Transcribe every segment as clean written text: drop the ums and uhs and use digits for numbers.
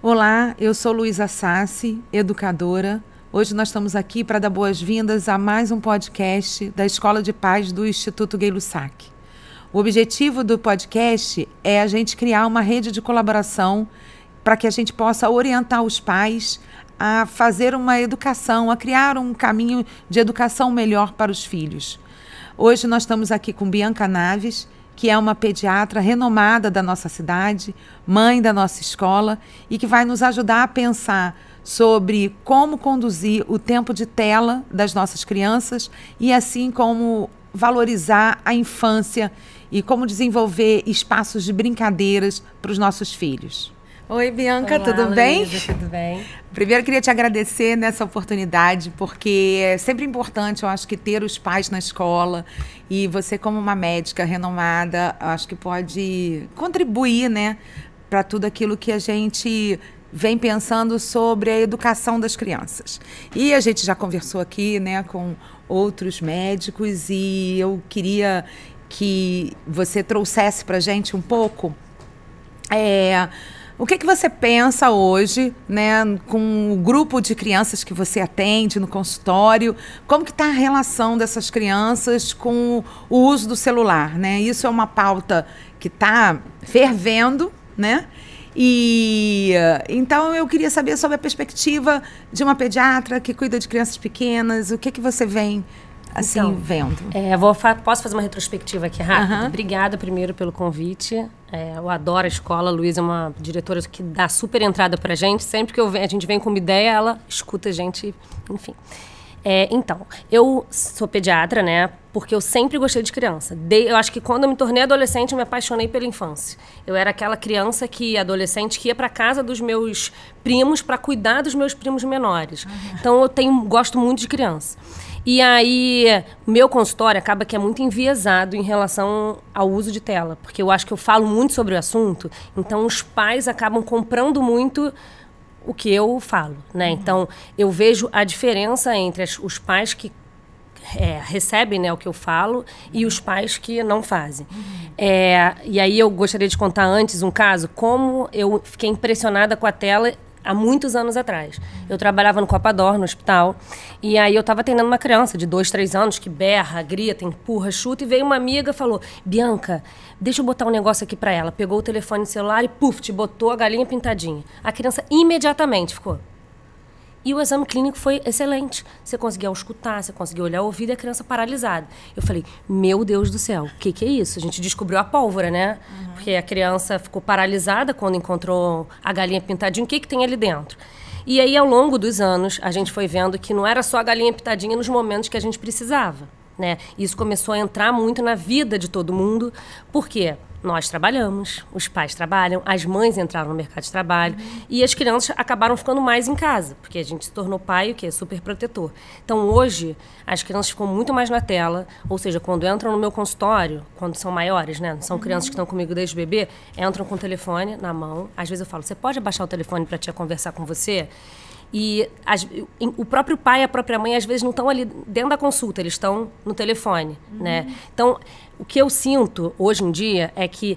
Olá, eu sou Luísa Sassi, educadora. Hoje nós estamos aqui para dar boas-vindas a mais um podcast da Escola de Paz do Instituto Gay-Lussac. O objetivo do podcast é a gente criar uma rede de colaboração para que a gente possa orientar os pais a fazer uma educação, a criar um caminho de educação melhor para os filhos. Hoje nós estamos aqui com Bianca Naves, que é uma pediatra renomada da nossa cidade, mãe da nossa escola, e que vai nos ajudar a pensar sobre como conduzir o tempo de tela das nossas crianças e assim como valorizar a infância e como desenvolver espaços de brincadeiras para os nossos filhos. Oi, Bianca, Olá, tudo bem? Luísa, tudo bem? Primeiro, queria te agradecer nessa oportunidade, porque é sempre importante, eu acho, que ter os pais na escola e você, como uma médica renomada, acho que pode contribuir, né, para tudo aquilo que a gente vem pensando sobre a educação das crianças. E a gente já conversou aqui, né, com outros médicos e eu queria que você trouxesse para a gente um pouco o que você pensa hoje, né, com o grupo de crianças que você atende no consultório? Como que está a relação dessas crianças com o uso do celular, né? Isso é uma pauta que está fervendo, né? E então eu queria saber sobre a perspectiva de uma pediatra que cuida de crianças pequenas. O que você vem assim então, vendo? Posso fazer uma retrospectiva aqui rápida? Uhum. Obrigada primeiro pelo convite. Eu adoro a escola. A Luísa é uma diretora que dá super entrada pra gente. Sempre que a gente vem com uma ideia, ela escuta a gente, enfim. Então, eu sou pediatra, né? Porque eu sempre gostei de criança. Eu acho que quando eu me tornei adolescente, eu me apaixonei pela infância. Eu era aquela criança adolescente, que ia para casa dos meus primos para cuidar dos meus primos menores. Uhum. Então, gosto muito de criança. E aí, meu consultório acaba que é muito enviesado em relação ao uso de tela. Porque eu acho que eu falo muito sobre o assunto, então os pais acabam comprando muito o que eu falo, né? Uhum. Então, eu vejo a diferença entre os pais que recebem, né, o que eu falo e os pais que não fazem. Uhum. E aí eu gostaria de contar antes um caso, como eu fiquei impressionada com a tela há muitos anos atrás. Eu trabalhava no Copador, no hospital, e aí eu estava atendendo uma criança de 2, 3 anos que berra, grita, empurra, chuta, e veio uma amiga e falou: Bianca, deixa eu botar um negócio aqui para ela. Pegou o telefone celular e, te botou a galinha pintadinha. A criança imediatamente ficou. E o exame clínico foi excelente. Você conseguia escutar, você conseguia olhar o ouvido e a criança paralisada. Eu falei, meu Deus do céu, o que é isso? A gente descobriu a pólvora, né? Uhum. Porque a criança ficou paralisada quando encontrou a galinha pintadinha. O que tem ali dentro? E aí, ao longo dos anos, a gente foi vendo que não era só a galinha pintadinha nos momentos que a gente precisava, né? Isso começou a entrar muito na vida de todo mundo. Por quê? Nós trabalhamos, os pais trabalham, as mães entraram no mercado de trabalho e as crianças acabaram ficando mais em casa, porque a gente se tornou pai, o que é super protetor. Então, hoje, as crianças ficam muito mais na tela, ou seja, quando entram no meu consultório, quando são maiores, né, são crianças que estão comigo desde bebê, entram com o telefone na mão. Às vezes eu falo, você pode abaixar o telefone para a tia conversar com você? E o próprio pai e a própria mãe, às vezes, não estão ali dentro da consulta, eles estão no telefone, né? Então, o que eu sinto hoje em dia é que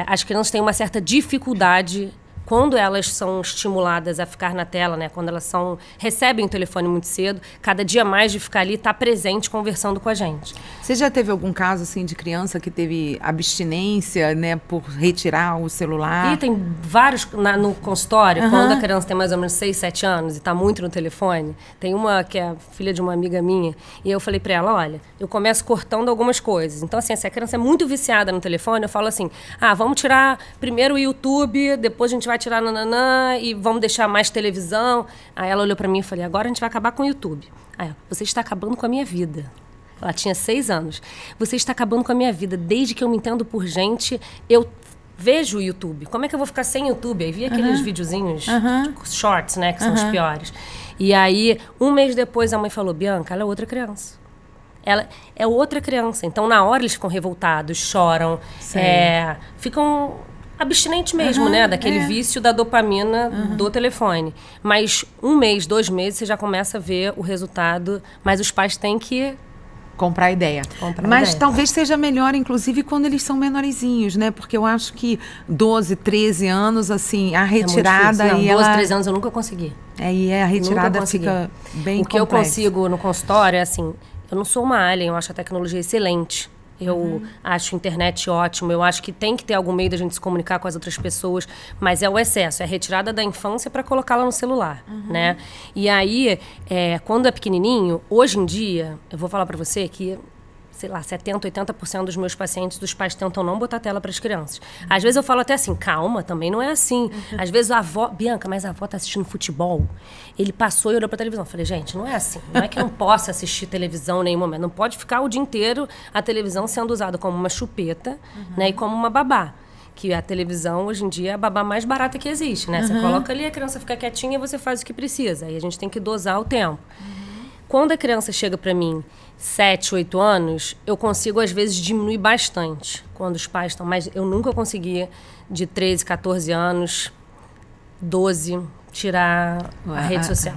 as crianças têm uma certa dificuldade quando elas são estimuladas a ficar na tela, né? Quando elas recebem o telefone muito cedo, cada dia mais de ficar ali, estar presente, conversando com a gente. Você já teve algum caso, assim, de criança que teve abstinência, né, por retirar o celular? E tem vários no consultório, quando a criança tem mais ou menos 6, 7 anos e está muito no telefone. Tem uma que é filha de uma amiga minha, e eu falei para ela, olha, eu começo cortando algumas coisas. Então, assim, se a criança é muito viciada no telefone, eu falo assim, vamos tirar primeiro o YouTube, depois a gente vai tirar nananã e vamos deixar mais televisão. Aí ela olhou pra mim e falei, agora a gente vai acabar com o YouTube. Aí, você está acabando com a minha vida. Ela tinha 6 anos. Você está acabando com a minha vida. Desde que eu me entendo por gente, eu vejo o YouTube. Como é que eu vou ficar sem YouTube? Aí vi aqueles videozinhos, shorts, né, que são os piores. E aí, um mês depois, a mãe falou, Bianca, ela é outra criança. Ela é outra criança. Então, na hora, eles ficam revoltados, choram, ficam abstinente mesmo, né? Daquele vício da dopamina do telefone. Mas 1 mês, 2 meses, você já começa a ver o resultado. Mas os pais têm que comprar a ideia. Mas talvez seja melhor, inclusive, quando eles são menorzinhos, né? Porque eu acho que 12, 13 anos, assim, a retirada... Não, e 12, 13 anos eu nunca consegui. E a retirada fica bem complexa. O que eu consigo no consultório é assim, eu não sou uma alien, eu acho a tecnologia excelente. Eu acho a internet ótimo, eu acho que tem que ter algum meio da gente se comunicar com as outras pessoas, mas é o excesso, é a retirada da infância para colocá-la no celular, né? E aí, quando é pequenininho, hoje em dia, eu vou falar para você que, sei lá, 70%, 80% dos meus pacientes, dos pais tentam não botar tela para as crianças. Às vezes eu falo até assim, calma, também não é assim. Às vezes a avó, Bianca, mas a avó tá assistindo futebol. Ele passou e olhou pra televisão. Eu falei, gente, não é assim. Não é que eu não possa assistir televisão em nenhum momento. Não pode ficar o dia inteiro a televisão sendo usada como uma chupeta, né, e como uma babá. Que a televisão, hoje em dia, é a babá mais barata que existe, né? Você coloca ali, a criança fica quietinha e você faz o que precisa. Aí a gente tem que dosar o tempo. Quando a criança chega para mim, 7, 8 anos, eu consigo, às vezes, diminuir bastante quando os pais estão. Mas eu nunca consegui, de 13, 14 anos, 12, tirar a rede social.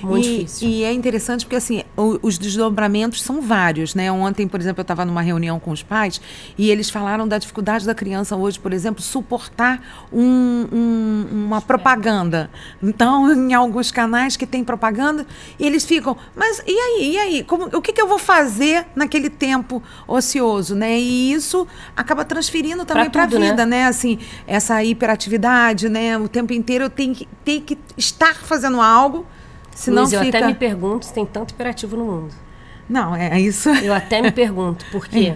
Muito difícil. E é interessante porque, assim, os desdobramentos são vários, né? Ontem, por exemplo, eu estava numa reunião com os pais e eles falaram da dificuldade da criança hoje, por exemplo, suportar uma propaganda. Então, em alguns canais que tem propaganda, eles ficam, mas e aí? E aí? O que eu vou fazer naquele tempo ocioso, né? E isso acaba transferindo também para a vida, né? Assim, essa hiperatividade, né? O tempo inteiro eu tenho que estar fazendo algo, senão Luiz, eu até me pergunto se tem tanto hiperativo no mundo. Não, é isso. Eu até me pergunto, porque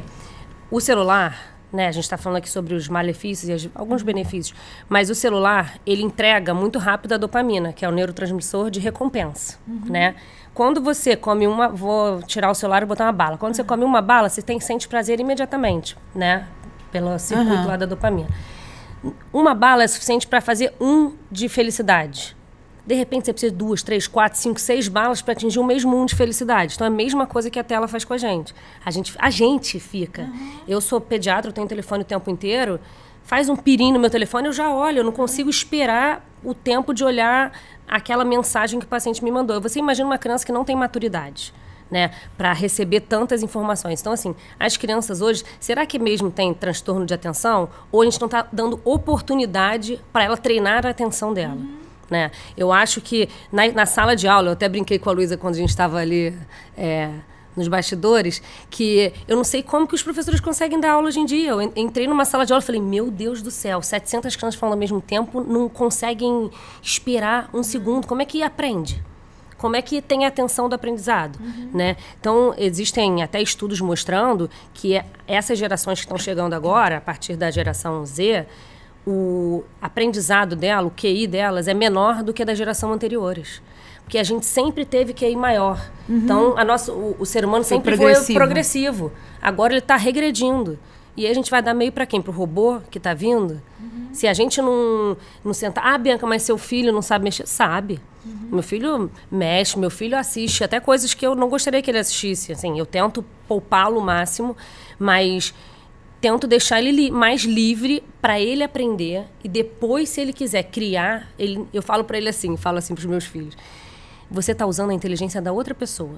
o celular, né, a gente está falando aqui sobre os malefícios e alguns benefícios, mas o celular, ele entrega muito rápido a dopamina, que é o neurotransmissor de recompensa, né? Quando você come vou tirar o celular e botar uma bala. Quando você come uma bala, você sente prazer imediatamente, né? Pelo circuito lá da dopamina. Uma bala é suficiente para fazer de felicidade. De repente, você precisa de 2, 3, 4, 5, 6 balas para atingir o mesmo de felicidade. Então, é a mesma coisa que a tela faz com a gente. A gente fica. Eu sou pediatra, eu tenho telefone o tempo inteiro. Faz um pirinho no meu telefone, eu já olho. Eu não consigo esperar o tempo de olhar aquela mensagem que o paciente me mandou. Você imagina uma criança que não tem maturidade, né, para receber tantas informações. Então, assim, as crianças hoje, será que mesmo tem transtorno de atenção? Ou a gente não está dando oportunidade para ela treinar a atenção dela? Né? Eu acho que na sala de aula, eu até brinquei com a Luísa quando a gente estava ali nos bastidores, que eu não sei como que os professores conseguem dar aula hoje em dia. Eu entrei numa sala de aula e falei, meu Deus do céu, 700 crianças falando ao mesmo tempo, não conseguem esperar um segundo. Como é que aprende? Como é que tem a atenção do aprendizado, né? Então, existem até estudos mostrando que essas gerações que estão chegando agora, a partir da geração Z, o aprendizado dela, o QI delas, é menor do que a das gerações anteriores. Porque a gente sempre teve QI maior. Então, o ser humano sempre foi progressivo. Agora ele está regredindo. E aí a gente vai dar meio para quem? Para o robô que está vindo? Se a gente não sentar... Bianca, mas seu filho não sabe mexer? Sabe. Meu filho mexe, meu filho assiste até coisas que eu não gostaria que ele assistisse. Assim, eu tento poupá-lo o máximo, mas tento deixar ele mais livre para ele aprender. E depois, se ele quiser criar... eu falo para ele assim, falo assim para os meus filhos. Você está usando a inteligência da outra pessoa.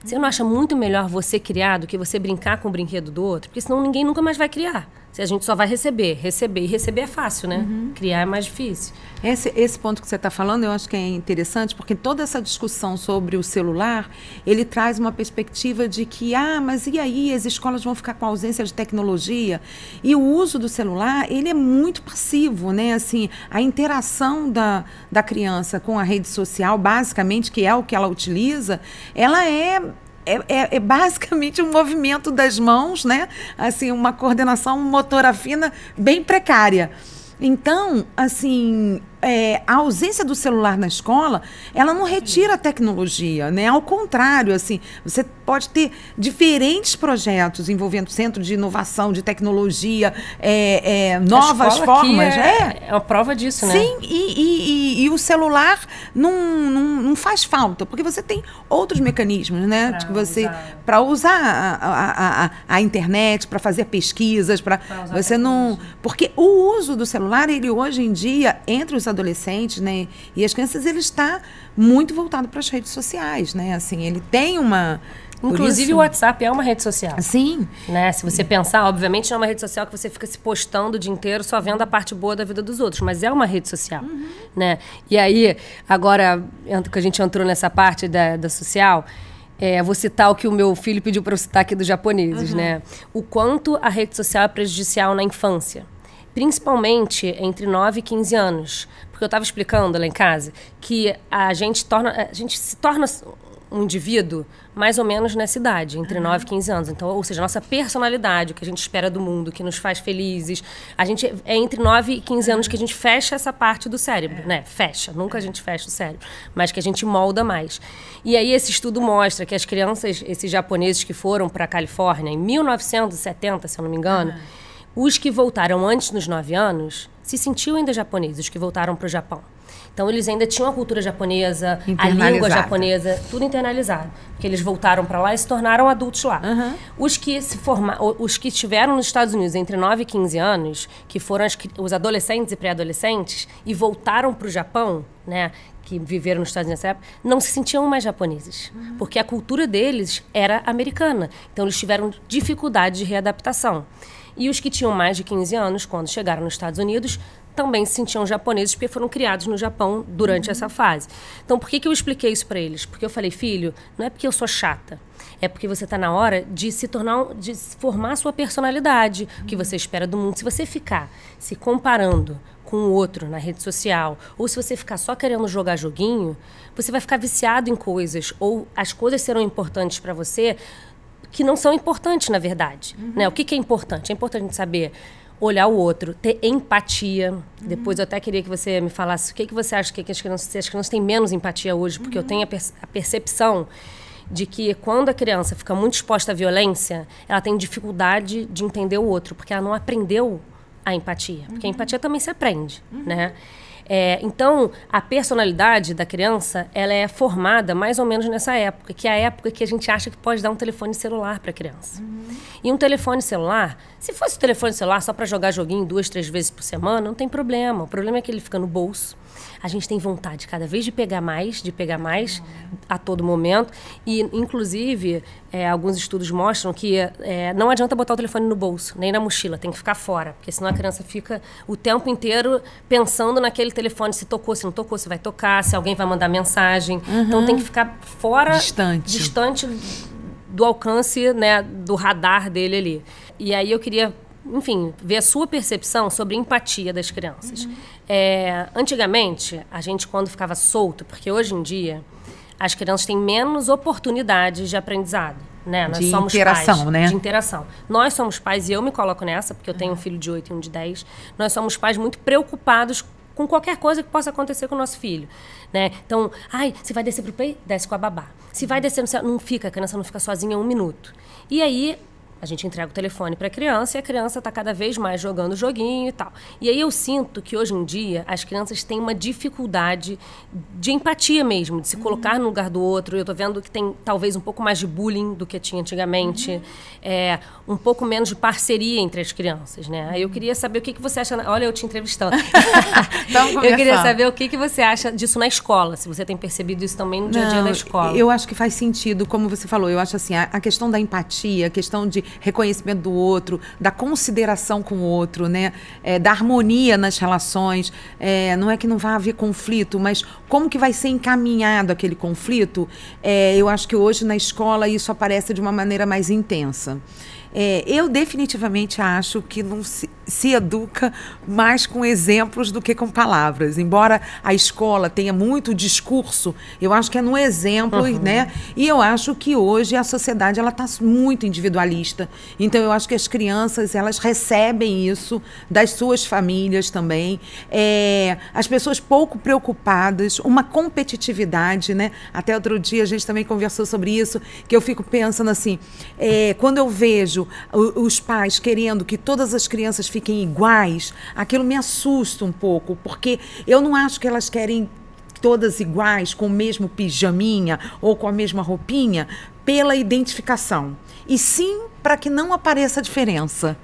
Você não acha muito melhor você criar do que você brincar com o brinquedo do outro? Porque senão ninguém nunca mais vai criar. Se a gente só vai receber. E receber é fácil, né? Criar é mais difícil. Esse ponto que você está falando, eu acho que é interessante, porque toda essa discussão sobre o celular, ele traz uma perspectiva de que, mas e aí, as escolas vão ficar com ausência de tecnologia? E o uso do celular, ele é muito passivo, né? Assim, a interação da criança com a rede social, basicamente, que é o que ela utiliza, ela é basicamente um movimento das mãos, né? Assim, uma coordenação motora fina bem precária. Então, assim, a ausência do celular na escola, ela não retira a tecnologia, né? Ao contrário, assim, você pode ter diferentes projetos envolvendo centro de inovação, de tecnologia, novas formas. É uma prova disso, né? Sim, e o celular não faz falta, porque você tem outros mecanismos, né? Para usar a internet, para fazer pesquisas, para você não... Porque o uso do celular, ele hoje em dia, entre os adolescentes, né, e as crianças, ele está muito voltado para as redes sociais, né? Assim, ele tem uma Inclusive o WhatsApp é uma rede social. Sim. Né? Se você pensar, obviamente não é uma rede social que você fica se postando o dia inteiro só vendo a parte boa da vida dos outros, mas é uma rede social. Né? E aí, agora que a gente entrou nessa parte da social, vou citar o que o meu filho pediu para eu citar aqui dos japoneses. Né? O quanto a rede social é prejudicial na infância. Principalmente entre 9 e 15 anos. Porque eu estava explicando lá em casa que a gente se torna um indivíduo mais ou menos nessa idade, entre 9 e 15 anos. Então, ou seja, a nossa personalidade, o que a gente espera do mundo, o que nos faz felizes, é entre 9 e 15 anos que a gente fecha essa parte do cérebro, né? Fecha, nunca a gente fecha o cérebro, mas que a gente molda mais. E aí esse estudo mostra que as crianças, esses japoneses que foram para a Califórnia em 1970, se eu não me engano, os que voltaram antes dos 9 anos se sentiam ainda japoneses, os que voltaram para o Japão. Então, eles ainda tinham a cultura japonesa, a língua japonesa, tudo internalizado. Porque eles voltaram para lá e se tornaram adultos lá. Os que estiveram nos Estados Unidos entre 9 e 15 anos, que foram os adolescentes e pré-adolescentes, e voltaram para o Japão, né, que viveram nos Estados Unidos nessa época, não se sentiam mais japoneses. Porque a cultura deles era americana. Então, eles tiveram dificuldade de readaptação. E os que tinham mais de 15 anos, quando chegaram nos Estados Unidos, também se sentiam japoneses porque foram criados no Japão durante essa fase. Então, por que eu expliquei isso para eles? Porque eu falei, filho, não é porque eu sou chata, é porque você está na hora de de formar a sua personalidade, o que você espera do mundo. Se você ficar se comparando com o outro na rede social, ou se você ficar só querendo jogar joguinho, você vai ficar viciado em coisas, ou as coisas serão importantes para você que não são importantes, na verdade. Né? O que é importante? É importante saber olhar o outro, ter empatia. Depois eu até queria que você me falasse o que você acha que as crianças têm menos empatia hoje, porque eu tenho a percepção de que quando a criança fica muito exposta à violência, ela tem dificuldade de entender o outro, porque ela não aprendeu a empatia. Porque a empatia também se aprende, né? Então, a personalidade da criança, ela é formada mais ou menos nessa época, que é a época que a gente acha que pode dar um telefone celular para a criança. E um telefone celular, se fosse um telefone celular só para jogar joguinho 2, 3 vezes por semana, não tem problema. O problema é que ele fica no bolso. A gente tem vontade cada vez de pegar mais a todo momento. E, inclusive, alguns estudos mostram que não adianta botar o telefone no bolso, nem na mochila, tem que ficar fora. Porque senão a criança fica o tempo inteiro pensando naquele telefone, se tocou, se não tocou, se vai tocar, se alguém vai mandar mensagem. Então tem que ficar fora, distante do alcance, né, do radar dele ali. E aí eu queria, enfim, ver a sua percepção sobre empatia das crianças. Antigamente, a gente quando ficava solto, porque hoje em dia as crianças têm menos oportunidades de aprendizado. Né? Nós somos interação, pais, né? De interação. Nós somos pais, e eu me coloco nessa, porque eu tenho um filho de 8 e um de 10, nós somos pais muito preocupados com qualquer coisa que possa acontecer com o nosso filho. Né? Então, se vai descer pro peito, desce com a babá. Se vai descer no céu, não fica, a criança não fica sozinha 1 minuto. E aí, a gente entrega o telefone para a criança e a criança está cada vez mais jogando joguinho e tal. E aí eu sinto que hoje em dia as crianças têm uma dificuldade de empatia mesmo, de se colocar no lugar do outro. Eu estou vendo que tem talvez um pouco mais de bullying do que tinha antigamente, um pouco menos de parceria entre as crianças, né? Aí eu queria saber o que você acha... Olha, eu te entrevistando. Eu queria saber o que você acha disso na escola, se você tem percebido isso também no dia a dia da escola. Eu acho que faz sentido, como você falou. Eu acho assim, a questão da empatia, a questão de reconhecimento do outro, da consideração com o outro, né? Da harmonia nas relações. Não é que não vai haver conflito, mas como que vai ser encaminhado aquele conflito? Eu acho que hoje na escola isso aparece de uma maneira mais intensa. Eu definitivamente acho que não se educa mais com exemplos do que com palavras. Embora a escola tenha muito discurso, eu acho que é no exemplo, né? E eu acho que hoje a sociedade ela está muito individualista. Então eu acho que as crianças elas recebem isso das suas famílias também. As pessoas pouco preocupadas, uma competitividade, né? Até outro dia a gente também conversou sobre isso, que eu fico pensando assim, quando eu vejo os pais querendo que todas as crianças fiquem iguais, aquilo me assusta um pouco, porque eu não acho que elas querem todas iguais, com o mesmo pijaminha ou com a mesma roupinha, pela identificação, e sim para que não apareça a diferença.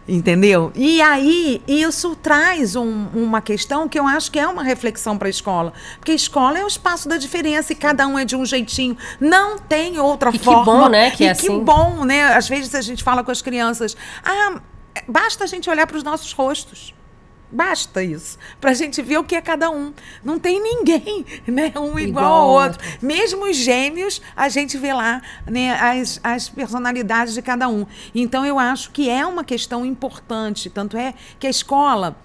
Entendeu? E aí, isso traz uma questão que eu acho que é uma reflexão para a escola. Porque a escola é o espaço da diferença e cada um é de um jeitinho. Não tem outra forma. Que bom, né? Que e é que assim. bom, né? Às vezes a gente fala com as crianças, basta a gente olhar para os nossos rostos. Basta isso, para a gente ver o que é cada um. Não tem ninguém, né, um igual ao outro. Mesmo os gêmeos, a gente vê lá, né, as personalidades de cada um. Então, eu acho que é uma questão importante. Tanto é que a escola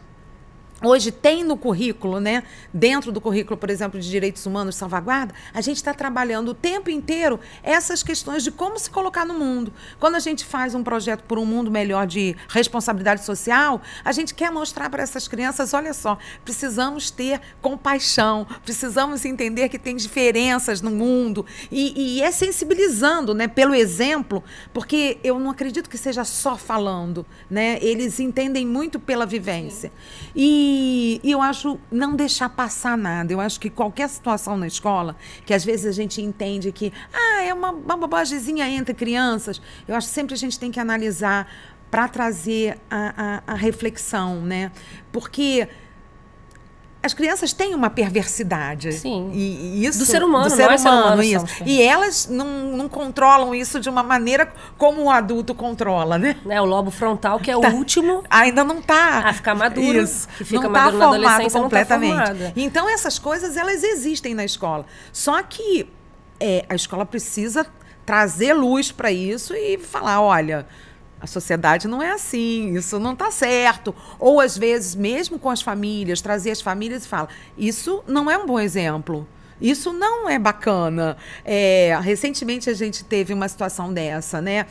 hoje tem no currículo, né, dentro do currículo, por exemplo, de Direitos Humanos, Salvaguarda, a gente está trabalhando o tempo inteiro essas questões de como se colocar no mundo. Quando a gente faz um projeto por um mundo melhor de responsabilidade social, a gente quer mostrar para essas crianças, olha só, precisamos ter compaixão, precisamos entender que tem diferenças no mundo e é sensibilizando, né, pelo exemplo, porque eu não acredito que seja só falando, né, eles entendem muito pela vivência. E eu acho não deixar passar nada. Eu acho que qualquer situação na escola, que às vezes a gente entende que é uma bobagemzinha entre crianças, eu acho que sempre a gente tem que analisar para trazer a reflexão, né? Porque as crianças têm uma perversidade. Sim. E isso, do ser humano, isso. E elas não controlam isso de uma maneira como o adulto controla, né? O lobo frontal, que é o último... Ainda não está... A ficar maduro. Isso. Que fica não maduro na adolescência, completamente. Não está formado. Então, essas coisas, elas existem na escola. Só que a escola precisa trazer luz para isso e falar, olha... A sociedade não é assim, isso não está certo. Ou, às vezes, mesmo com as famílias, trazer as famílias e falar, isso não é um bom exemplo. Isso não é bacana. Recentemente a gente teve uma situação dessa, né?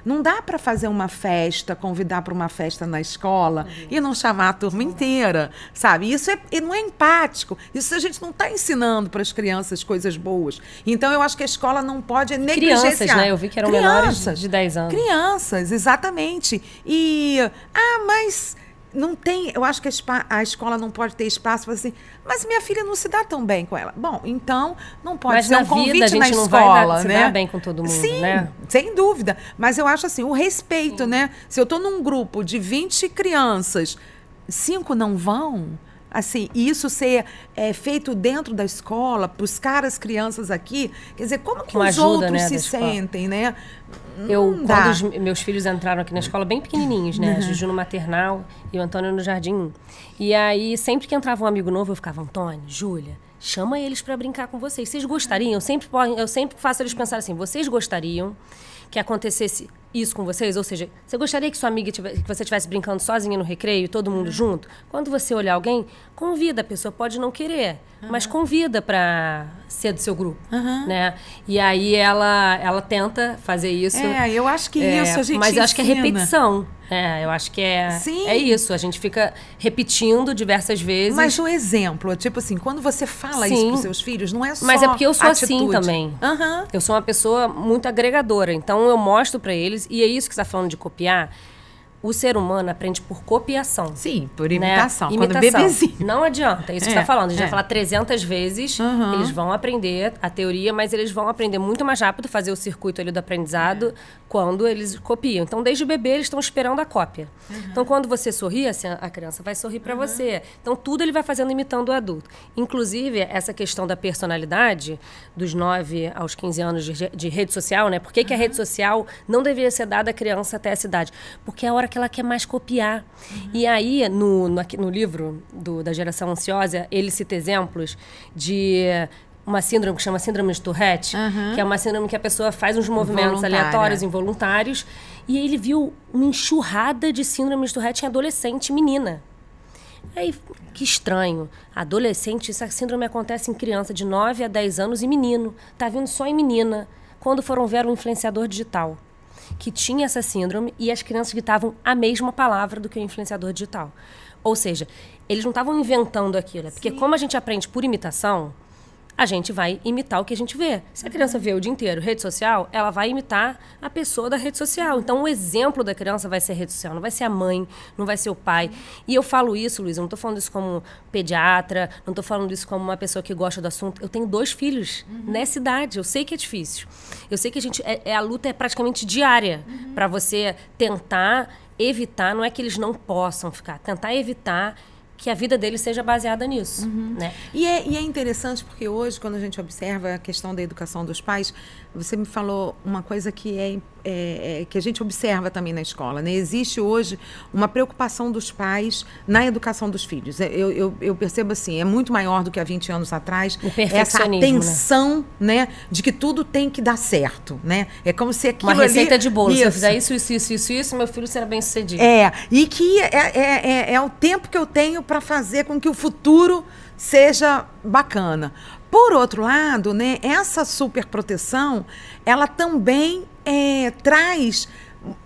Não dá para fazer uma festa, convidar para uma festa na escola e não chamar a turma inteira, sabe? Isso não é empático. Isso a gente não está ensinando para as crianças coisas boas. Então, eu acho que a escola não pode negligenciar. Crianças, né? Eu vi que eram menores de 10 anos. Crianças, exatamente. Mas... não tem, eu acho que a escola não pode ter espaço para assim, mas minha filha não se dá tão bem com ela. Bom, então não pode ser um convite na escola, né? Se dá bem com todo mundo, sim, né? Sem dúvida. Mas eu acho assim, o respeito, né? Se eu estou num grupo de 20 crianças, 5 não vão, assim, isso ser feito dentro da escola, buscar as crianças aqui, quer dizer, como que os outros, né, se sentem, né? Quando os meus filhos entraram aqui na escola, bem pequenininhos, né? A Juju no maternal e o Antônio no jardim 1. E aí, sempre que entrava um amigo novo, eu ficava, Antônio, Júlia, chama eles para brincar com vocês. Vocês gostariam? Eu sempre faço eles pensar assim, vocês gostariam que acontecesse isso com vocês? Ou seja, você gostaria que sua amiga que você estivesse brincando sozinha no recreio, todo mundo junto? Quando você olhar alguém, convida, a pessoa pode não querer, mas convida para ser do seu grupo, né? E aí ela tenta fazer isso. Eu acho que isso a gente mas eu acho que é ensina. Repetição. Eu acho que é isso. A gente fica repetindo diversas vezes. Mas o exemplo, tipo assim, quando você fala isso para os seus filhos, não é só Mas é porque eu sou atitude. assim também. Eu sou uma pessoa muito agregadora. Então, eu mostro para eles, e é isso que você está falando de copiar. O ser humano aprende por copiação. Sim, por imitação. Né? Quando bebezinho. Não adianta, é isso que você está falando. A gente vai falar 300 vezes, eles vão aprender a teoria, mas eles vão aprender muito mais rápido, fazer o circuito ali do aprendizado, quando eles copiam. Então, desde o bebê, eles estão esperando a cópia. Então, quando você sorri, assim, a criança vai sorrir para você. Então, tudo ele vai fazendo imitando o adulto. Inclusive, essa questão da personalidade, dos 9 aos 15 anos de rede social, né? Por que a rede social não deveria ser dada à criança até essa idade? Porque é a hora que ela quer mais copiar. E aí, no livro da Geração Ansiosa, ele cita exemplos de uma síndrome que chama síndrome de Tourette, que é uma síndrome que a pessoa faz uns movimentos aleatórios, involuntários, e ele viu uma enxurrada de síndrome de Tourette em adolescente, menina. Aí, que estranho. Adolescente, essa síndrome acontece em criança de 9 a 10 anos e menino. Tá vindo só em menina. Quando foram ver um influenciador digital que tinha essa síndrome e as crianças gritavam a mesma palavra do que o influenciador digital. Ou seja, eles não estavam inventando aquilo. Porque como a gente aprende por imitação, a gente vai imitar o que a gente vê. Se a criança vê o dia inteiro rede social, ela vai imitar a pessoa da rede social. Então, o exemplo da criança vai ser a rede social, não vai ser a mãe, não vai ser o pai. E eu falo isso, Luiz, eu não estou falando isso como pediatra, não estou falando isso como uma pessoa que gosta do assunto. Eu tenho 2 filhos nessa idade, eu sei que é difícil. Eu sei que a luta é praticamente diária para você tentar evitar, não é que eles não possam ficar, tentar evitar que a vida deles seja baseada nisso, né? E é interessante porque hoje, quando a gente observa a questão da educação dos pais, você me falou uma coisa que que a gente observa também na escola, né? Existe hoje uma preocupação dos pais na educação dos filhos. Eu percebo assim, é muito maior do que há 20 anos atrás. O perfeccionismo, essa atenção, né? De que tudo tem que dar certo, né? É como se aquilo uma receita de bolo. Se eu fizer isso, meu filho será bem sucedido. E que é o tempo que eu tenho para fazer com que o futuro seja bacana. Por outro lado, né, essa superproteção, ela também traz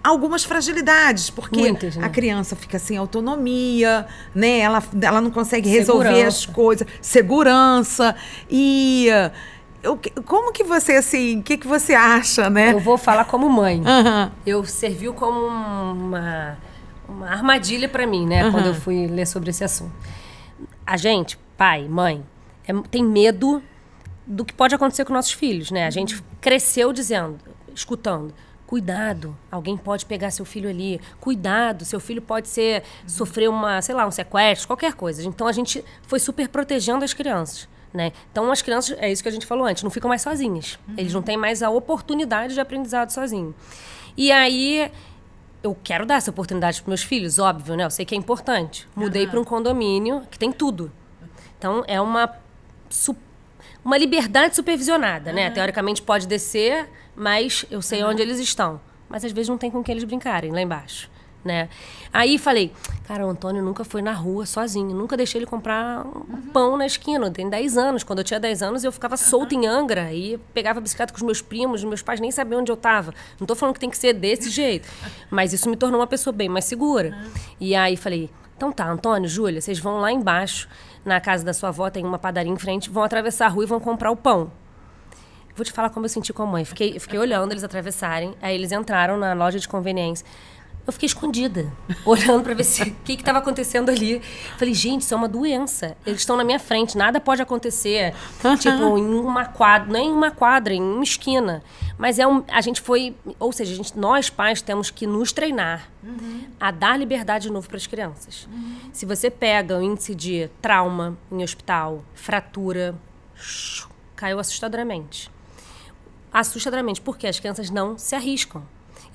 algumas fragilidades, porque muitas, né? A criança fica sem autonomia, né, ela não consegue resolver as coisas, segurança, e como que você, assim, o que você acha, né? Eu vou falar como mãe. Eu serviu como uma armadilha para mim, né, quando eu fui ler sobre esse assunto. A gente, pai, mãe, tem medo do que pode acontecer com nossos filhos, né? A gente cresceu escutando, cuidado, alguém pode pegar seu filho ali, cuidado, seu filho pode sofrer um sequestro, qualquer coisa. Então a gente foi super protegendo as crianças, né? Então as crianças, é isso que a gente falou antes, não ficam mais sozinhas. Eles não têm mais a oportunidade de aprendizado sozinho. E aí eu quero dar essa oportunidade para meus filhos, óbvio, né? Eu sei que é importante. Mudei para um condomínio que tem tudo. Então, é uma liberdade supervisionada, né? Teoricamente pode descer, mas eu sei onde eles estão. Mas às vezes não tem com quem eles brincarem lá embaixo, né? Aí falei, cara, o Antônio nunca foi na rua sozinho, nunca deixei ele comprar um pão na esquina. Tem 10 anos. Quando eu tinha 10 anos, eu ficava solta em Angra e pegava a bicicleta com os meus primos, meus pais nem sabiam onde eu estava. Não estou falando que tem que ser desse jeito, mas isso me tornou uma pessoa bem mais segura. E aí falei, então tá, Antônio, Júlia, vocês vão lá embaixo, na casa da sua avó, tem uma padaria em frente, vão atravessar a rua e vão comprar o pão. Vou te falar como eu senti com a mãe. Fiquei olhando eles atravessarem, aí eles entraram na loja de conveniência. Eu fiquei escondida, olhando para ver o que estava acontecendo ali. Falei, gente, isso é uma doença. Eles estão na minha frente, nada pode acontecer. Tipo, em uma quadra, não é em uma quadra, em uma esquina. Mas a gente foi... Ou seja, nós pais temos que nos treinar a dar liberdade de novo para as crianças. Se você pega o índice de trauma em hospital, fratura, caiu assustadoramente. Assustadoramente, porque as crianças não se arriscam.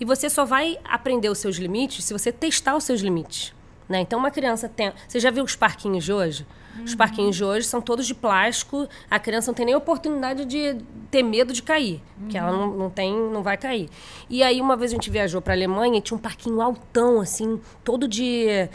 E você só vai aprender os seus limites se você testar os seus limites, né? Então, uma criança tem... Você já viu os parquinhos de hoje? Os parquinhos de hoje são todos de plástico. A criança não tem nem oportunidade de ter medo de cair, porque ela não vai cair. E aí, uma vez a gente viajou para a Alemanha e tinha um parquinho altão, assim, todo de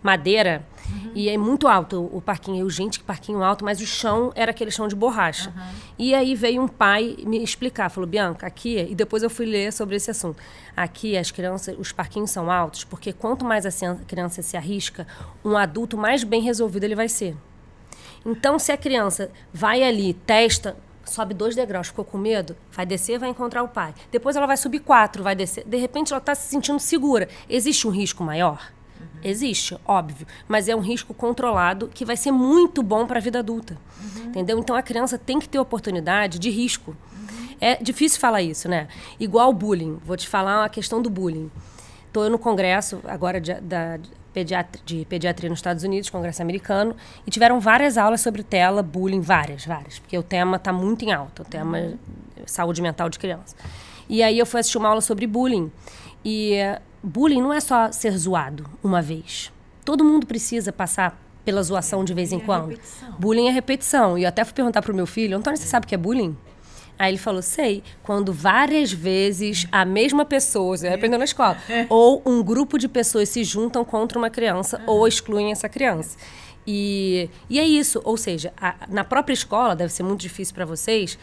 madeira. E é muito alto o parquinho. Eu, gente, que parquinho alto, mas o chão era aquele chão de borracha. E aí veio um pai me explicar, falou, Bianca, aqui, e depois eu fui ler sobre esse assunto. Aqui as crianças, os parquinhos são altos, porque quanto mais a criança se arrisca, um adulto mais bem resolvido ele vai ser. Então, se a criança vai ali, testa, sobe 2 degraus, ficou com medo, vai descer, vai encontrar o pai. Depois ela vai subir 4, vai descer. De repente ela está se sentindo segura. Existe um risco maior? Existe, óbvio, mas é um risco controlado que vai ser muito bom para a vida adulta, entendeu? Então, a criança tem que ter oportunidade de risco. É difícil falar isso, né? Igual o bullying. Vou te falar a questão do bullying. Estou no congresso agora de pediatria nos Estados Unidos, congresso americano, e tiveram várias aulas sobre tela, bullying, várias, porque o tema está muito em alta, o tema é saúde mental de criança. E aí eu fui assistir uma aula sobre bullying, e... bullying não é só ser zoado uma vez. Todo mundo precisa passar pela zoação de vez em quando. Bullying é repetição. E eu até fui perguntar pro meu filho, Antônio, você sabe o que é bullying? Aí ele falou, sei, quando várias vezes a mesma pessoa, você aprendeu na escola, ou um grupo de pessoas se juntam contra uma criança ou excluem essa criança. E é isso, ou seja, na própria escola, deve ser muito difícil para vocês,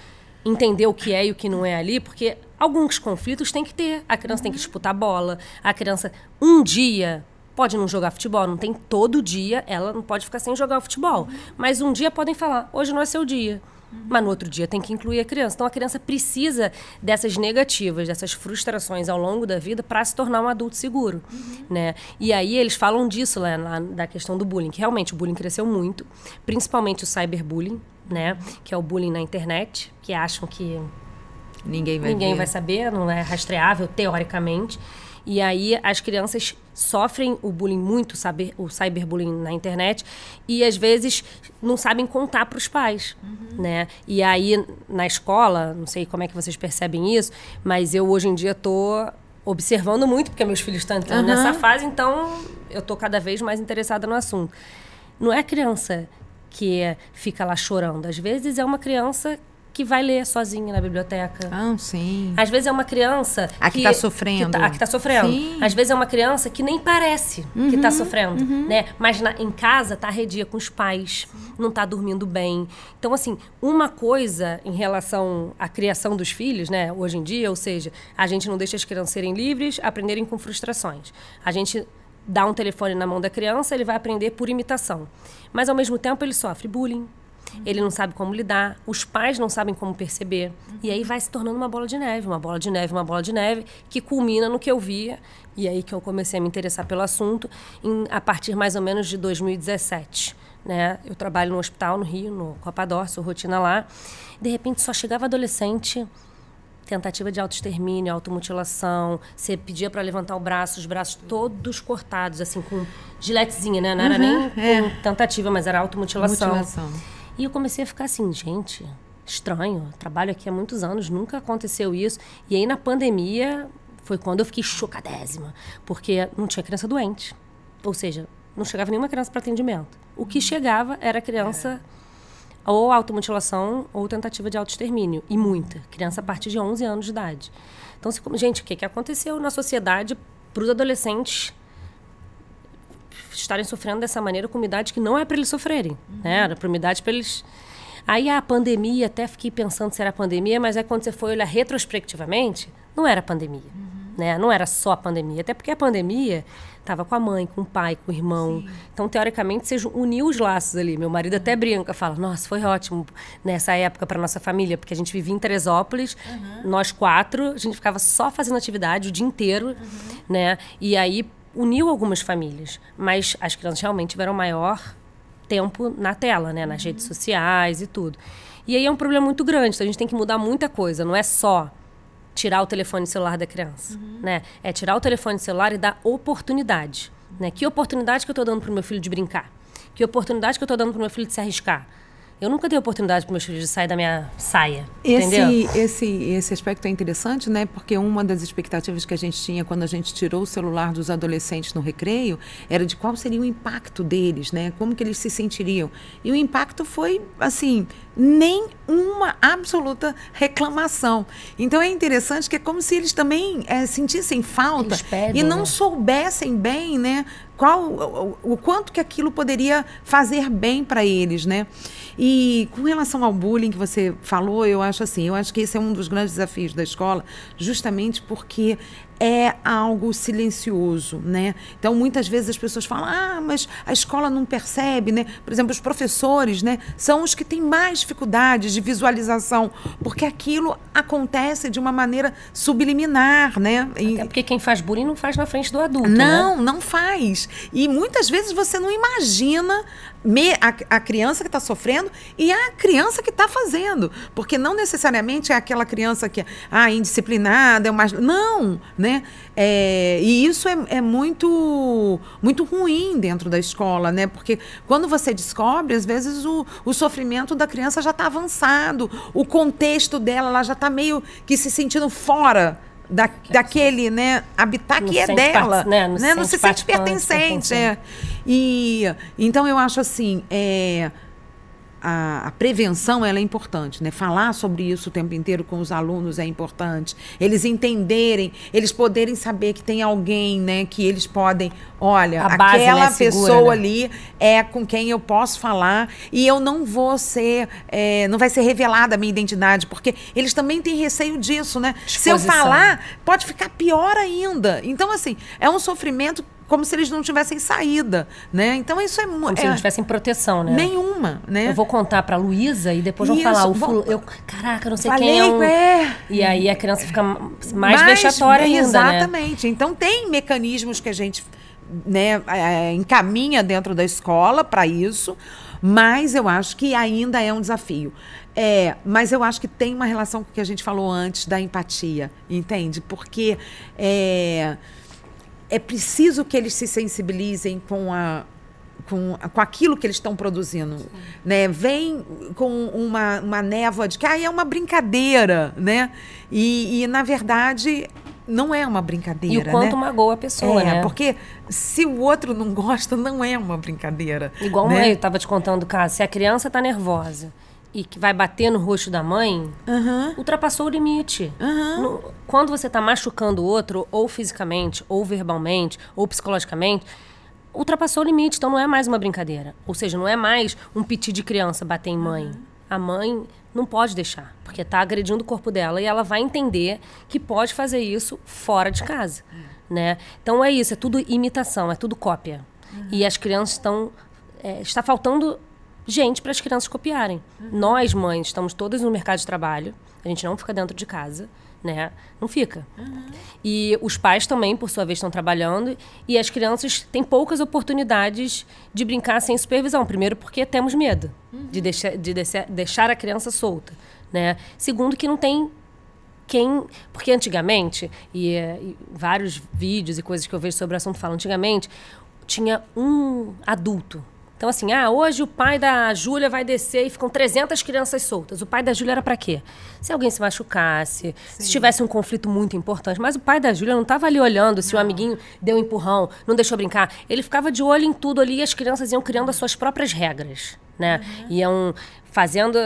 entender o que é e o que não é ali, porque alguns conflitos tem que ter. A criança tem que disputar bola, a criança um dia pode não jogar futebol, não tem todo dia, ela não pode ficar sem jogar o futebol. Mas um dia podem falar, hoje não é seu dia. Mas no outro dia tem que incluir a criança. Então a criança precisa dessas negativas, dessas frustrações ao longo da vida para se tornar um adulto seguro, né? E aí eles falam disso lá da questão do bullying, que realmente o bullying cresceu muito, principalmente o cyberbullying, né? Que é o bullying na internet, que acham que ninguém vai saber, não é rastreável teoricamente. E aí as crianças sofrem o bullying muito, o cyberbullying na internet, e às vezes não sabem contar para os pais, né? E aí na escola, não sei como é que vocês percebem isso, mas eu hoje em dia estou observando muito, porque meus filhos estão entrando nessa fase, então eu estou cada vez mais interessada no assunto. Não é a criança que fica lá chorando. Às vezes é uma criança que vai ler sozinha na biblioteca. Ah, sim. Às vezes é uma criança que está sofrendo. Que está sofrendo. Sim. Às vezes é uma criança que nem parece que está sofrendo, né? Mas em casa está arredia com os pais, não está dormindo bem. Então, assim, uma coisa em relação à criação dos filhos, né? Hoje em dia, ou seja, a gente não deixa as crianças serem livres, aprenderem com frustrações. A gente dá um telefone na mão da criança, ele vai aprender por imitação. Mas, ao mesmo tempo, ele sofre bullying. Ele não sabe como lidar, os pais não sabem como perceber. E aí vai se tornando uma bola de neve, uma bola de neve, uma bola de neve, que culmina no que eu via. E aí que eu comecei a me interessar pelo assunto, a partir mais ou menos de 2017. Né? Eu trabalho no hospital no Rio, no Copador, sou rotina lá. De repente só chegava adolescente, tentativa de autoextermínio, automutilação. Você pedia para levantar o braço, os braços todos cortados, assim, com giletezinha, né? Não era nem com tentativa, mas era automutilação. E eu comecei a ficar assim, gente, estranho, trabalho aqui há muitos anos, nunca aconteceu isso. E aí, na pandemia, foi quando eu fiquei chocadésima, porque não tinha criança doente. Ou seja, não chegava nenhuma criança para atendimento. O que chegava era criança ou automutilação ou tentativa de autoextermínio. E muita. Criança a partir de 11 anos de idade. Então, gente, o que aconteceu na sociedade para os adolescentes estarem sofrendo dessa maneira com uma idade que não é para eles sofrerem, né? Era para uma idade para eles... Aí a pandemia, até fiquei pensando se era pandemia, mas é quando você foi olhar retrospectivamente, não era pandemia, né? Não era só a pandemia, até porque a pandemia estava com a mãe, com o pai, com o irmão. Sim. Então, teoricamente, você uniu os laços ali. Meu marido até brinca, fala, nossa, foi ótimo nessa época para nossa família, porque a gente vivia em Teresópolis, nós 4, a gente ficava só fazendo atividade o dia inteiro, né? E aí uniu algumas famílias, mas as crianças realmente tiveram maior tempo na tela, né? Nas redes sociais e tudo. E aí é um problema muito grande, então a gente tem que mudar muita coisa, não é só tirar o telefone celular da criança, né? É tirar o telefone celular e dar oportunidade, né? Que oportunidade que eu estou dando para o meu filho de brincar? Que oportunidade que eu estou dando para o meu filho de se arriscar? Eu nunca dei oportunidade para meus filhos de sair da minha saia, entendeu? Esse aspecto é interessante, né? Porque uma das expectativas que a gente tinha quando a gente tirou o celular dos adolescentes no recreio era de qual seria o impacto deles, né? Como que eles se sentiriam. E o impacto foi, assim, nem uma absoluta reclamação. Então é interessante que é como se eles também sentissem falta e não soubessem bem, né? O quanto que aquilo poderia fazer bem para eles, né? E com relação ao bullying que você falou, eu acho que esse é um dos grandes desafios da escola, justamente porque é algo silencioso, né? Então, muitas vezes as pessoas falam, mas a escola não percebe, né? Por exemplo, os professores, né? São os que têm mais dificuldades de visualização, porque aquilo acontece de uma maneira subliminar, né? Até porque quem faz bullying não faz na frente do adulto, não, né? Não faz. E muitas vezes você não imagina a criança que está sofrendo e a criança que está fazendo, porque não necessariamente é aquela criança que é indisciplinada, é mais... Não, né? E isso é muito, muito ruim dentro da escola, né? Porque quando você descobre, às vezes o sofrimento da criança já está avançado, o contexto dela ela já está meio que se sentindo fora daquele, né, habitat que é dela, não se sente pertencente. E então eu acho assim, a prevenção ela é importante, né? Falar sobre isso o tempo inteiro com os alunos é importante. Eles entenderem, eles poderem saber que tem alguém, né, que eles podem, olha, aquela pessoa ali é com quem eu posso falar e eu não vou ser, não vai ser revelada a minha identidade, porque eles também têm receio disso, né? Se eu falar, pode ficar pior ainda. Então, assim, é um sofrimento como se eles não tivessem saída, né? Então isso como se não tivessem proteção, né? Nenhuma, né? Eu vou contar pra Luísa e depois vão falar, caraca, não sei quem é um... E aí a criança fica mais vexatória ainda, exatamente. Né? Então tem mecanismos que a gente, né, encaminha dentro da escola para isso, mas eu acho que ainda é um desafio. Mas eu acho que tem uma relação com o que a gente falou antes da empatia, entende? Porque é preciso que eles se sensibilizem com aquilo que eles estão produzindo, né? Vem com uma névoa de que é uma brincadeira, né? E na verdade não é uma brincadeira, e o quanto, né? magoa a pessoa, né? Porque se o outro não gosta, não é uma brincadeira. Igual né? mãe, eu estava te contando o caso, se a criança está nervosa e que vai bater no rosto da mãe, ultrapassou o limite. Quando você está machucando o outro, ou fisicamente, ou verbalmente, ou psicologicamente, ultrapassou o limite, então não é mais uma brincadeira. Ou seja, não é mais um piti de criança bater em mãe. A mãe não pode deixar, porque está agredindo o corpo dela e ela vai entender que pode fazer isso fora de casa. Né? Então é isso, é tudo imitação, é tudo cópia. E as crianças estão... está faltando gente para as crianças copiarem. Nós, mães, estamos todas no mercado de trabalho, a gente não fica dentro de casa, né? Não fica. E os pais também, por sua vez, estão trabalhando e as crianças têm poucas oportunidades de brincar sem supervisão. Primeiro, porque temos medo de deixar a criança solta, né? Segundo, que não tem quem... Porque antigamente, e vários vídeos e coisas que eu vejo sobre o assunto falam, antigamente tinha um adulto. Então, assim, hoje o pai da Júlia vai descer e ficam 300 crianças soltas. O pai da Júlia era pra quê? Se alguém se machucasse, se tivesse um conflito muito importante. Mas o pai da Júlia não estava ali olhando se o amiguinho deu um empurrão, não deixou brincar. Ele ficava de olho em tudo ali e as crianças iam criando as suas próprias regras, né? Iam fazendo...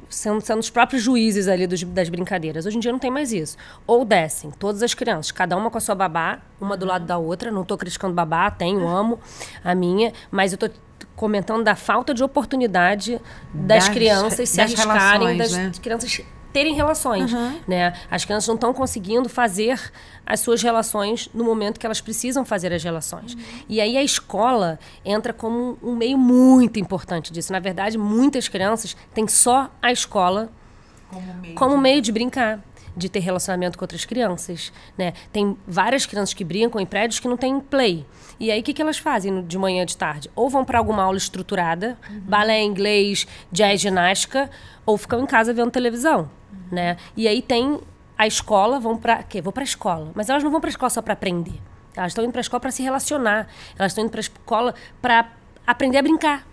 Sendo os próprios juízes ali das brincadeiras. Hoje em dia não tem mais isso. Ou descem, todas as crianças, cada uma com a sua babá, uma do lado da outra. Não estou criticando babá, tenho, amo a minha, mas eu estou comentando da falta de oportunidade das crianças se arriscarem, das crianças terem relações. Né? As crianças não estão conseguindo fazer as suas relações no momento que elas precisam fazer as relações. E aí a escola entra como um meio muito importante disso. Na verdade, muitas crianças têm só a escola como meio de brincar, de ter relacionamento com outras crianças. Né? Tem várias crianças que brincam em prédios que não têm play. E aí, o que elas fazem de manhã, de tarde? Ou vão para alguma aula estruturada, balé, inglês, jazz, ginástica, ou ficam em casa vendo televisão. Né? E aí tem a escola, vão para quê? Vão para a escola. Mas elas não vão para a escola só para aprender. Elas estão indo para a escola para se relacionar. Elas estão indo para a escola para aprender a brincar.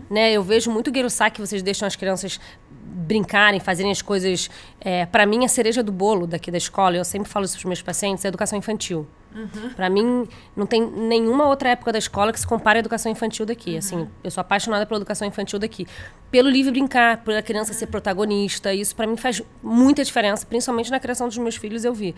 Né? Eu vejo muito Gay-Lussac que vocês deixam as crianças brincarem, fazerem as coisas... para mim, a cereja do bolo daqui da escola, eu sempre falo isso para os meus pacientes, é a educação infantil. Para mim, não tem nenhuma outra época da escola que se compare à educação infantil daqui. Assim, eu sou apaixonada pela educação infantil daqui. Pelo livre brincar, pela criança ser protagonista, isso para mim faz muita diferença, principalmente na criação dos meus filhos, eu vi.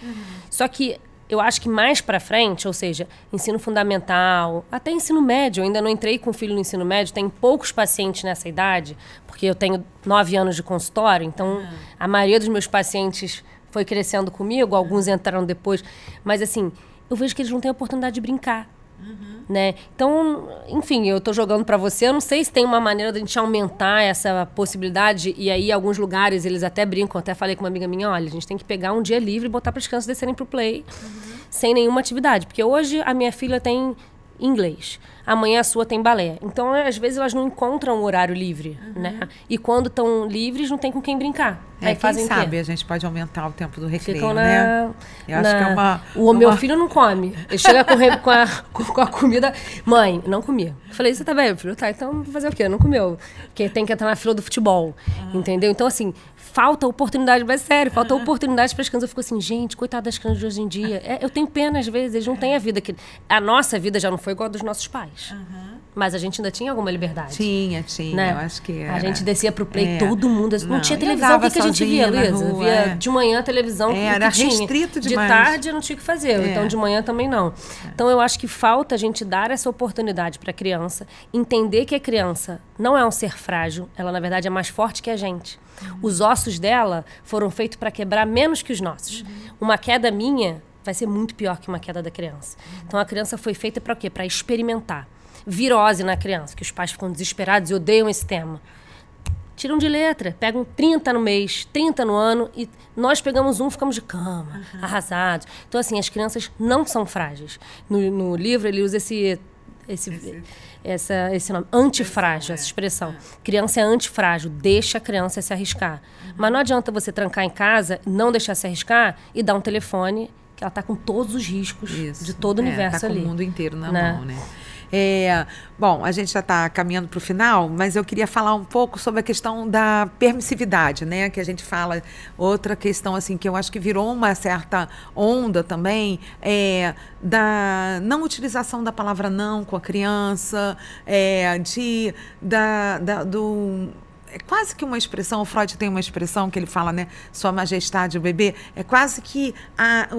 Só que eu acho que mais para frente, ou seja, ensino fundamental, até ensino médio, eu ainda não entrei com o filho no ensino médio, tem poucos pacientes nessa idade, porque eu tenho 9 anos de consultório, então a maioria dos meus pacientes foi crescendo comigo, alguns entraram depois, mas assim, eu vejo que eles não têm a oportunidade de brincar. Né? Então, enfim, eu estou jogando para você, eu não sei se tem uma maneira de a gente aumentar essa possibilidade, e aí alguns lugares eles até brincam, até falei com uma amiga minha, olha, a gente tem que pegar um dia livre e botar para as crianças descerem pro play sem nenhuma atividade, porque hoje a minha filha tem inglês, amanhã a sua tem balé, então às vezes elas não encontram um horário livre, né? E quando estão livres não tem com quem brincar. Aí quem sabe a gente pode aumentar o tempo do recreio, ficam né? Eu acho que é uma... Meu filho não come. Ele chega com a comida... Mãe, não comia. Eu falei, você tá bem, filho? Tá, então fazer o quê? Não comeu. Porque tem que entrar na fila do futebol. Entendeu? Então, assim, falta oportunidade, mas sério, falta oportunidade para as crianças. Eu fico assim, gente, coitada das crianças de hoje em dia. Eu tenho pena, às vezes, eles não têm a vida que... A nossa vida já não foi igual a dos nossos pais. Mas a gente ainda tinha alguma liberdade. Tinha, né? Eu acho que era. A gente descia pro play, todo mundo... Não tinha televisão, o que a gente via, Luísa? Via de manhã a televisão, era restrito demais. De tarde não tinha o que fazer, então de manhã também não. Então eu acho que falta a gente dar essa oportunidade para a criança, entender que a criança não é um ser frágil, ela na verdade é mais forte que a gente. Os ossos dela foram feitos para quebrar menos que os nossos. Uma queda minha vai ser muito pior que uma queda da criança. Então a criança foi feita para o quê? Para experimentar. Virose na criança, que os pais ficam desesperados e odeiam esse tema. Tiram de letra, pegam 30 no mês, 30 no ano, e nós pegamos ficamos de cama, arrasados. Então, assim, as crianças não são frágeis. No livro, ele usa esse nome, antifrágil, essa expressão. Criança é antifrágil, deixa a criança se arriscar. Mas não adianta você trancar em casa, não deixar se arriscar e dar um telefone, que ela está com todos os riscos de todo o universo ali. Tá com o mundo inteiro na mão, né? Bom, a gente já está caminhando para o final, mas eu queria falar um pouco sobre a questão da permissividade, né? Que a gente fala, outra questão assim que eu acho que virou uma certa onda também, da não utilização da palavra não com a criança, é quase que uma expressão, o Freud tem uma expressão que ele fala, né? Sua Majestade, o bebê. É quase que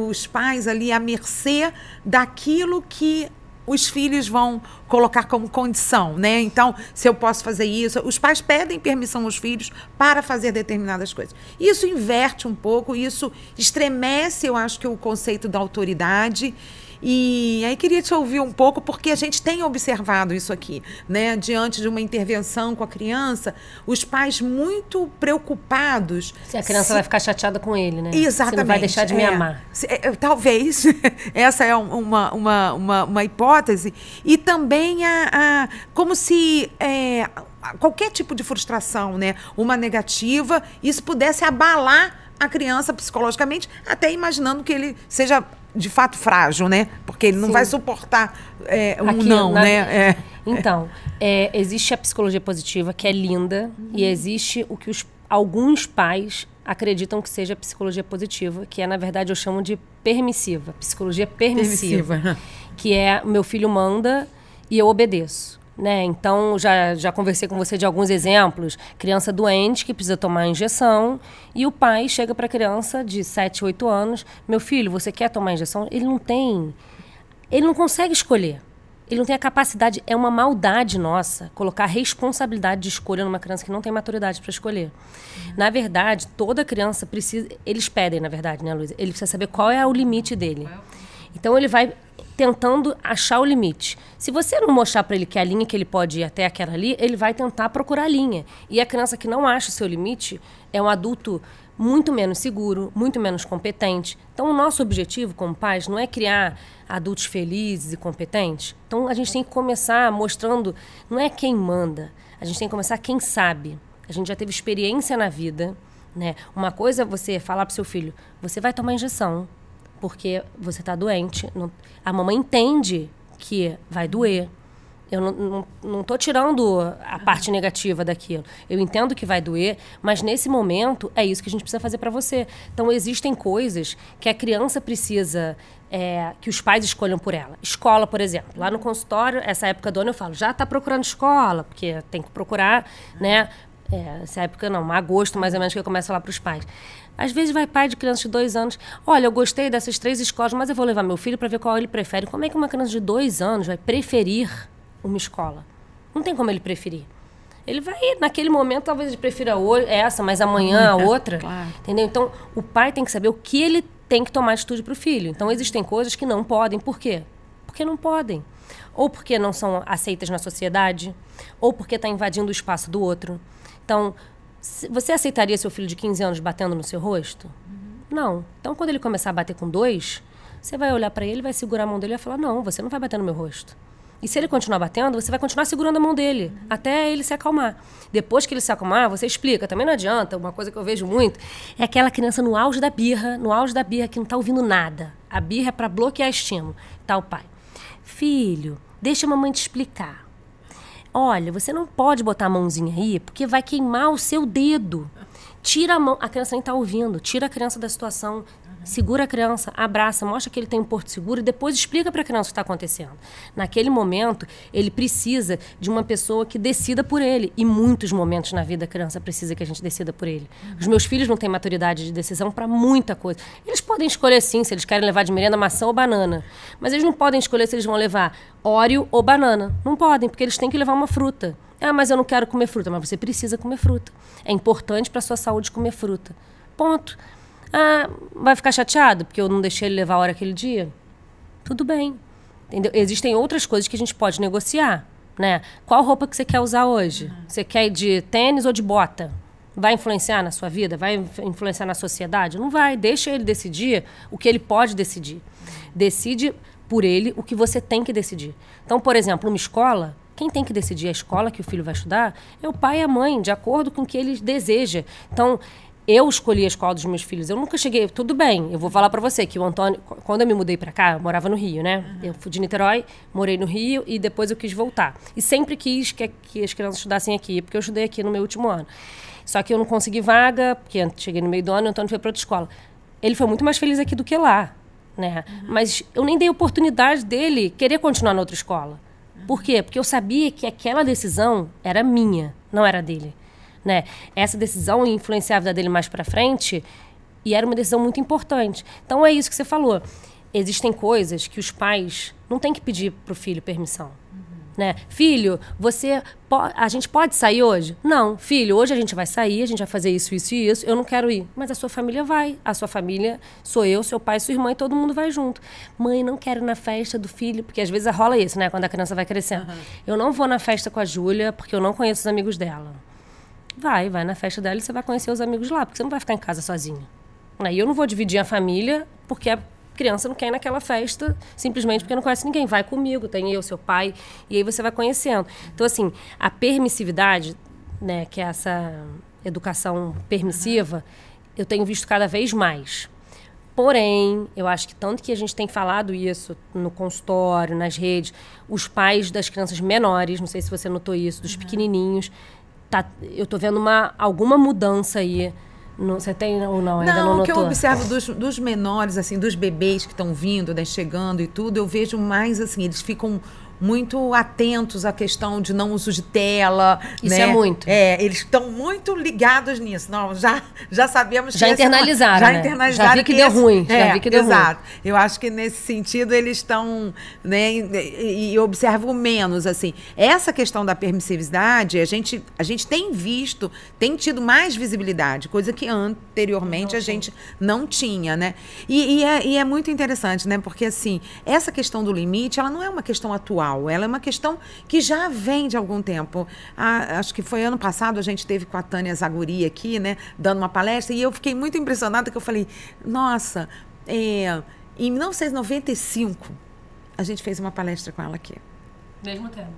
os pais ali à mercê daquilo que os filhos vão colocar como condição, né? Então, se eu posso fazer isso... Os pais pedem permissão aos filhos para fazer determinadas coisas. Isso inverte um pouco, isso estremece, eu acho que o conceito da autoridade. E aí queria te ouvir um pouco, porque a gente tem observado isso aqui, né? Diante de uma intervenção com a criança, os pais muito preocupados... Se a criança vai ficar chateada com ele, né? Exatamente. Você não vai deixar de me amar. Talvez. Essa é uma hipótese. E também como se... qualquer tipo de frustração, né? Uma negativa, isso pudesse abalar a criança psicologicamente, até imaginando que ele seja de fato frágil, né? Porque ele não vai suportar né? Então, existe a psicologia positiva, que é linda, e existe o que alguns pais acreditam que seja psicologia positiva, que na verdade, eu chamo de permissiva, psicologia permissiva. Que é, meu filho manda e eu obedeço. Né? Então, já conversei com você de alguns exemplos. Criança doente que precisa tomar injeção e o pai chega para a criança de 7, 8 anos, meu filho, você quer tomar injeção? Ele não consegue escolher. Ele não tem a capacidade, é uma maldade nossa colocar a responsabilidade de escolha numa criança que não tem maturidade para escolher. Na verdade, toda criança precisa, eles pedem, na verdade, né, Luísa? Ele precisa saber qual é o limite dele. Então, ele vai tentando achar o limite. Se você não mostrar para ele que a linha que ele pode ir até aquela ali, ele vai tentar procurar a linha. E a criança que não acha o seu limite é um adulto muito menos seguro, muito menos competente. Então, o nosso objetivo como pais não é criar adultos felizes e competentes. Então, a gente tem que começar mostrando, não é quem manda, a gente tem que começar quem sabe. A gente já teve experiência na vida, né? Uma coisa é você falar para o seu filho, você vai tomar injeção, porque você está doente. A mamãe entende que vai doer. Eu não estou tirando a parte negativa daquilo. Eu entendo que vai doer, mas nesse momento é isso que a gente precisa fazer para você. Então, existem coisas que a criança precisa que os pais escolham por ela. Escola, por exemplo. Lá no consultório, essa época do ano, eu falo, já está procurando escola, porque tem que procurar, né? Essa época não, agosto mais ou menos que eu começo a falar para os pais. Às vezes vai pai de criança de 2 anos, olha, eu gostei dessas 3 escolas, mas eu vou levar meu filho para ver qual ele prefere. Como é que uma criança de 2 anos vai preferir uma escola? Não tem como ele preferir. Ele vai, naquele momento, talvez ele prefira essa, mas amanhã a outra. Claro. Entendeu? Então, o pai tem que saber o que ele tem que tomar atitude para o filho. Então, existem coisas que não podem. Por quê? Porque não podem. Ou porque não são aceitas na sociedade, ou porque está invadindo o espaço do outro. Então, você aceitaria seu filho de 15 anos batendo no seu rosto? Não. Então, quando ele começar a bater com 2, você vai olhar para ele, vai segurar a mão dele e vai falar, não, você não vai bater no meu rosto. E se ele continuar batendo, você vai continuar segurando a mão dele, até ele se acalmar. Depois que ele se acalmar, você explica. Também não adianta, uma coisa que eu vejo muito, é aquela criança no auge da birra, que não está ouvindo nada. A birra é para bloquear estímulo. Tá o pai. Filho, deixa a mamãe te explicar. Olha, você não pode botar a mãozinha aí, porque vai queimar o seu dedo. Tira a mão, a criança nem está ouvindo, tira a criança da situação, segura a criança, abraça, mostra que ele tem um porto seguro e depois explica para a criança o que está acontecendo. Naquele momento, ele precisa de uma pessoa que decida por ele. E muitos momentos na vida a criança precisa que a gente decida por ele. Os meus filhos não têm maturidade de decisão para muita coisa. Eles podem escolher sim, se eles querem levar de merenda maçã ou banana. Mas eles não podem escolher se eles vão levar Oreo ou banana. Não podem, porque eles têm que levar uma fruta. Ah, mas eu não quero comer fruta. Mas você precisa comer fruta. É importante para a sua saúde comer fruta. Ponto. Ah, vai ficar chateado porque eu não deixei ele levar a hora aquele dia? Tudo bem. Entendeu? Existem outras coisas que a gente pode negociar, né? Qual roupa que você quer usar hoje? Você quer ir de tênis ou de bota? Vai influenciar na sua vida? Vai influenciar na sociedade? Não vai. Deixa ele decidir o que ele pode decidir. Decide por ele o que você tem que decidir. Então, por exemplo, uma escola, quem tem que decidir a escola que o filho vai estudar é o pai e a mãe, de acordo com o que ele deseja. Então, eu escolhi a escola dos meus filhos. Eu nunca cheguei... Tudo bem, eu vou falar pra você que o Antônio... Quando eu me mudei pra cá, eu morava no Rio, né? Eu fui de Niterói, morei no Rio e depois eu quis voltar. E sempre quis que as crianças estudassem aqui, porque eu estudei aqui no meu último ano. Só que eu não consegui vaga, porque cheguei no meio do ano e o Antônio foi pra outra escola. Ele foi muito mais feliz aqui do que lá, né? Mas eu nem dei oportunidade dele querer continuar na outra escola. Por quê? Porque eu sabia que aquela decisão era minha, não era dele. Né? Essa decisão influenciava a vida dele mais para frente e era uma decisão muito importante. Então é isso que você falou. Existem coisas que os pais não têm que pedir para o filho permissão. Né? Filho, a gente pode sair hoje? Não. Filho, hoje a gente vai sair, a gente vai fazer isso, isso e isso. Eu não quero ir. Mas a sua família vai. A sua família sou eu, seu pai, sua irmã e todo mundo vai junto. Mãe, não quero ir na festa do filho. Porque às vezes rola isso, né? Quando a criança vai crescendo. Eu não vou na festa com a Júlia porque eu não conheço os amigos dela. Vai na festa dela e você vai conhecer os amigos lá, porque você não vai ficar em casa sozinho. E eu não vou dividir a família porque a criança não quer ir naquela festa simplesmente porque não conhece ninguém. Vai comigo, tem eu, seu pai, e aí você vai conhecendo. Então, assim, a permissividade, né, que é essa educação permissiva, eu tenho visto cada vez mais. Porém, eu acho que tanto que a gente tem falado isso no consultório, nas redes, os pais das crianças menores, não sei se você notou isso, dos pequenininhos, eu tô vendo alguma mudança aí. Você tem ou não? Ainda não notou? O que eu observo dos menores, assim, dos bebês que estão vindo, né, chegando e tudo, eu vejo mais, assim, eles ficam muito atentos à questão de não uso de tela. Isso, né? É muito. Eles estão muito ligados nisso. Não, já sabemos que... Já internalizaram, já né? internalizaram. Já vi que deu ruim. Já vi que deu exato. Ruim. Eu acho que nesse sentido eles estão, né, e observo menos, assim. Essa questão da permissividade, a gente tem visto, tem tido mais visibilidade, coisa que anteriormente a gente não tinha, né? E é muito interessante, né? Porque, assim, essa questão do limite, ela não é uma questão atual. Ela é uma questão que já vem de algum tempo. Acho que foi ano passado, a gente teve com a Tânia Zaguri aqui, né, dando uma palestra, e eu fiquei muito impressionada, que eu falei, nossa, em 1995, a gente fez uma palestra com ela aqui. Mesmo tema.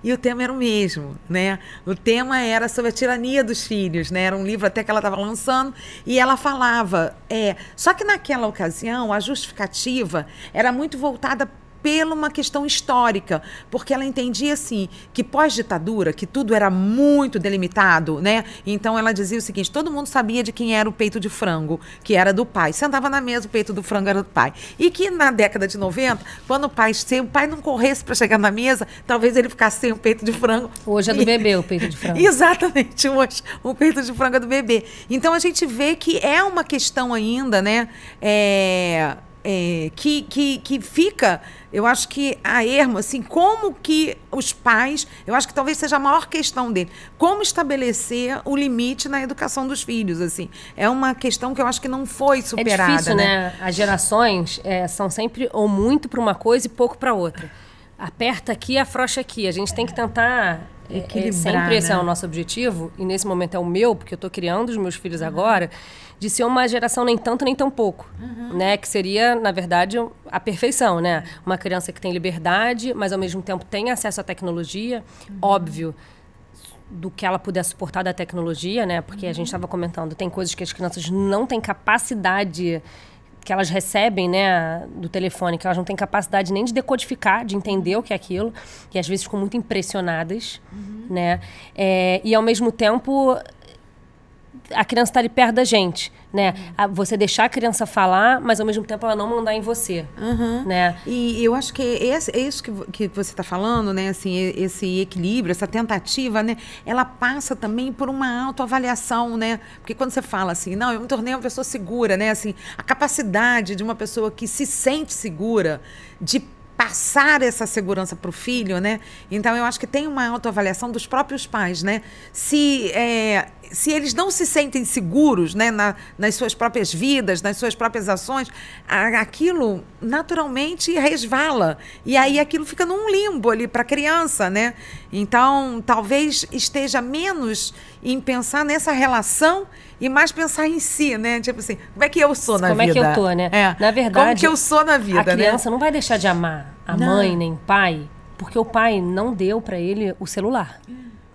E o tema era o mesmo, né? O tema era sobre a tirania dos filhos, né? Era um livro até que ela estava lançando, e ela falava... Só que naquela ocasião, a justificativa era muito voltada pela uma questão histórica, porque ela entendia, assim, que pós-ditadura, que tudo era muito delimitado, né? Então ela dizia o seguinte, todo mundo sabia de quem era o peito de frango, que era do pai. Sentava na mesa, o peito do frango era do pai. E que na década de 90, quando se o pai não corresse para chegar na mesa, talvez ele ficasse sem o peito de frango. Hoje é do bebê o peito de frango. Exatamente, hoje o peito de frango é do bebê. Então a gente vê que é uma questão ainda, né? Que fica, eu acho que a ermo, assim, como que os pais, eu acho que talvez seja a maior questão dele, como estabelecer o limite na educação dos filhos, assim, é uma questão que eu acho que não foi superada. É difícil, né? As gerações são sempre ou muito para uma coisa e pouco para outra. Aperta aqui, afrouxa aqui, a gente tem que tentar... sempre esse é o nosso objetivo, e nesse momento é o meu, porque eu estou criando os meus filhos agora, de ser uma geração nem tanto nem tão pouco, né? Que seria, na verdade, a perfeição, né? Uma criança que tem liberdade, mas ao mesmo tempo tem acesso à tecnologia, óbvio, do que ela puder suportar da tecnologia, né? Porque a gente estava comentando, tem coisas que as crianças não têm capacidade, que elas recebem, né, do telefone, que elas não têm capacidade nem de decodificar, de entender o que é aquilo, e às vezes ficam muito impressionadas, né? E ao mesmo tempo a criança está ali perto da gente, né? Você deixar a criança falar, mas ao mesmo tempo ela não mandar em você, né? E eu acho que é isso que você está falando, né? Assim, esse equilíbrio, essa tentativa, né? Ela passa também por uma autoavaliação, né? Porque quando você fala assim, não, eu me tornei uma pessoa segura, né? Assim, a capacidade de uma pessoa que se sente segura de passar essa segurança para o filho, né? Então, eu acho que tem uma autoavaliação dos próprios pais, né? Se eles não se sentem seguros, né, nas suas próprias vidas, nas suas próprias ações, aquilo naturalmente resvala. E aí aquilo fica num limbo ali para a criança, né? Então, talvez esteja menos em pensar nessa relação e mais pensar em si, né? Tipo assim, como é que eu sou na vida? Como é que eu tô, né? Na verdade, como que eu sou na vida, a criança não vai deixar de amar a mãe nem pai, porque o pai não deu para ele o celular.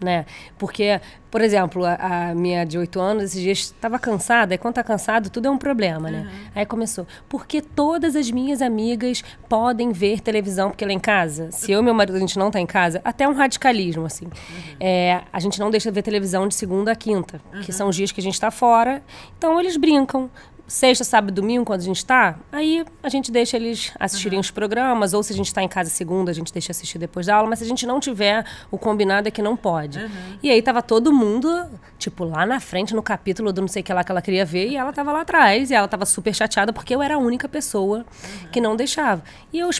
né? Porque, por exemplo, a minha de 8 anos, esses dias estava cansada, e quando tá cansado, tudo é um problema, né? Aí começou, porque todas as minhas amigas podem ver televisão, porque lá em casa, se eu e meu marido, a gente não tá em casa, até um radicalismo, assim. A gente não deixa de ver televisão de segunda a quinta, que são os dias que a gente tá fora, então eles brincam. Sexta, sábado e domingo, quando a gente tá, aí a gente deixa eles assistirem os programas, ou se a gente tá em casa segunda, a gente deixa assistir depois da aula, mas se a gente não tiver, o combinado é que não pode. E aí tava todo mundo, tipo, lá na frente, no capítulo do não sei o que lá que ela queria ver, e ela tava lá atrás, e ela tava super chateada, porque eu era a única pessoa que não deixava. E eu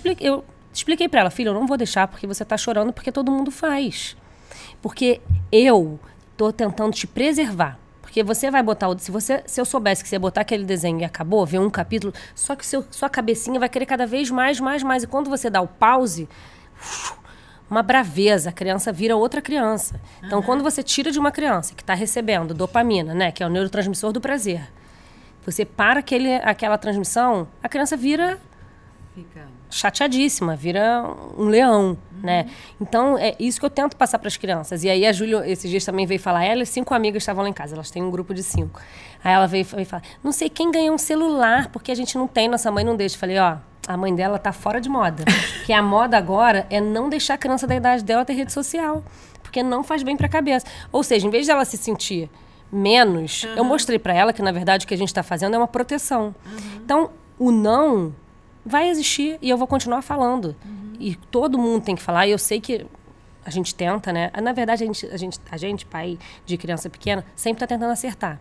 expliquei pra ela, filha, eu não vou deixar porque você tá chorando, porque todo mundo faz. Porque eu tô tentando te preservar. Porque você vai botar... Se eu soubesse que você ia botar aquele desenho e acabou, ver um capítulo, só que sua cabecinha vai querer cada vez mais. E quando você dá o pause, uma braveza, a criança vira outra criança. Então, quando você tira de uma criança que está recebendo dopamina, né, que é o neurotransmissor do prazer, você para aquela transmissão, a criança vira... chateadíssima, vira um leão, né? Então, é isso que eu tento passar para as crianças. E aí a Júlia, esses dias também veio falar, ela e 5 amigas estavam lá em casa, elas têm um grupo de 5. Aí ela veio falar, não sei quem ganhou um celular, porque a gente não tem, nossa mãe não deixa. Eu falei, ó, a mãe dela tá fora de moda. Porque a moda agora é não deixar a criança da idade dela ter rede social, porque não faz bem para a cabeça. Ou seja, em vez dela se sentir menos, eu mostrei para ela que, na verdade, o que a gente está fazendo é uma proteção. Então, o não... vai existir e eu vou continuar falando. E todo mundo tem que falar. E eu sei que a gente tenta, né? Na verdade, a gente pai de criança pequena, sempre está tentando acertar.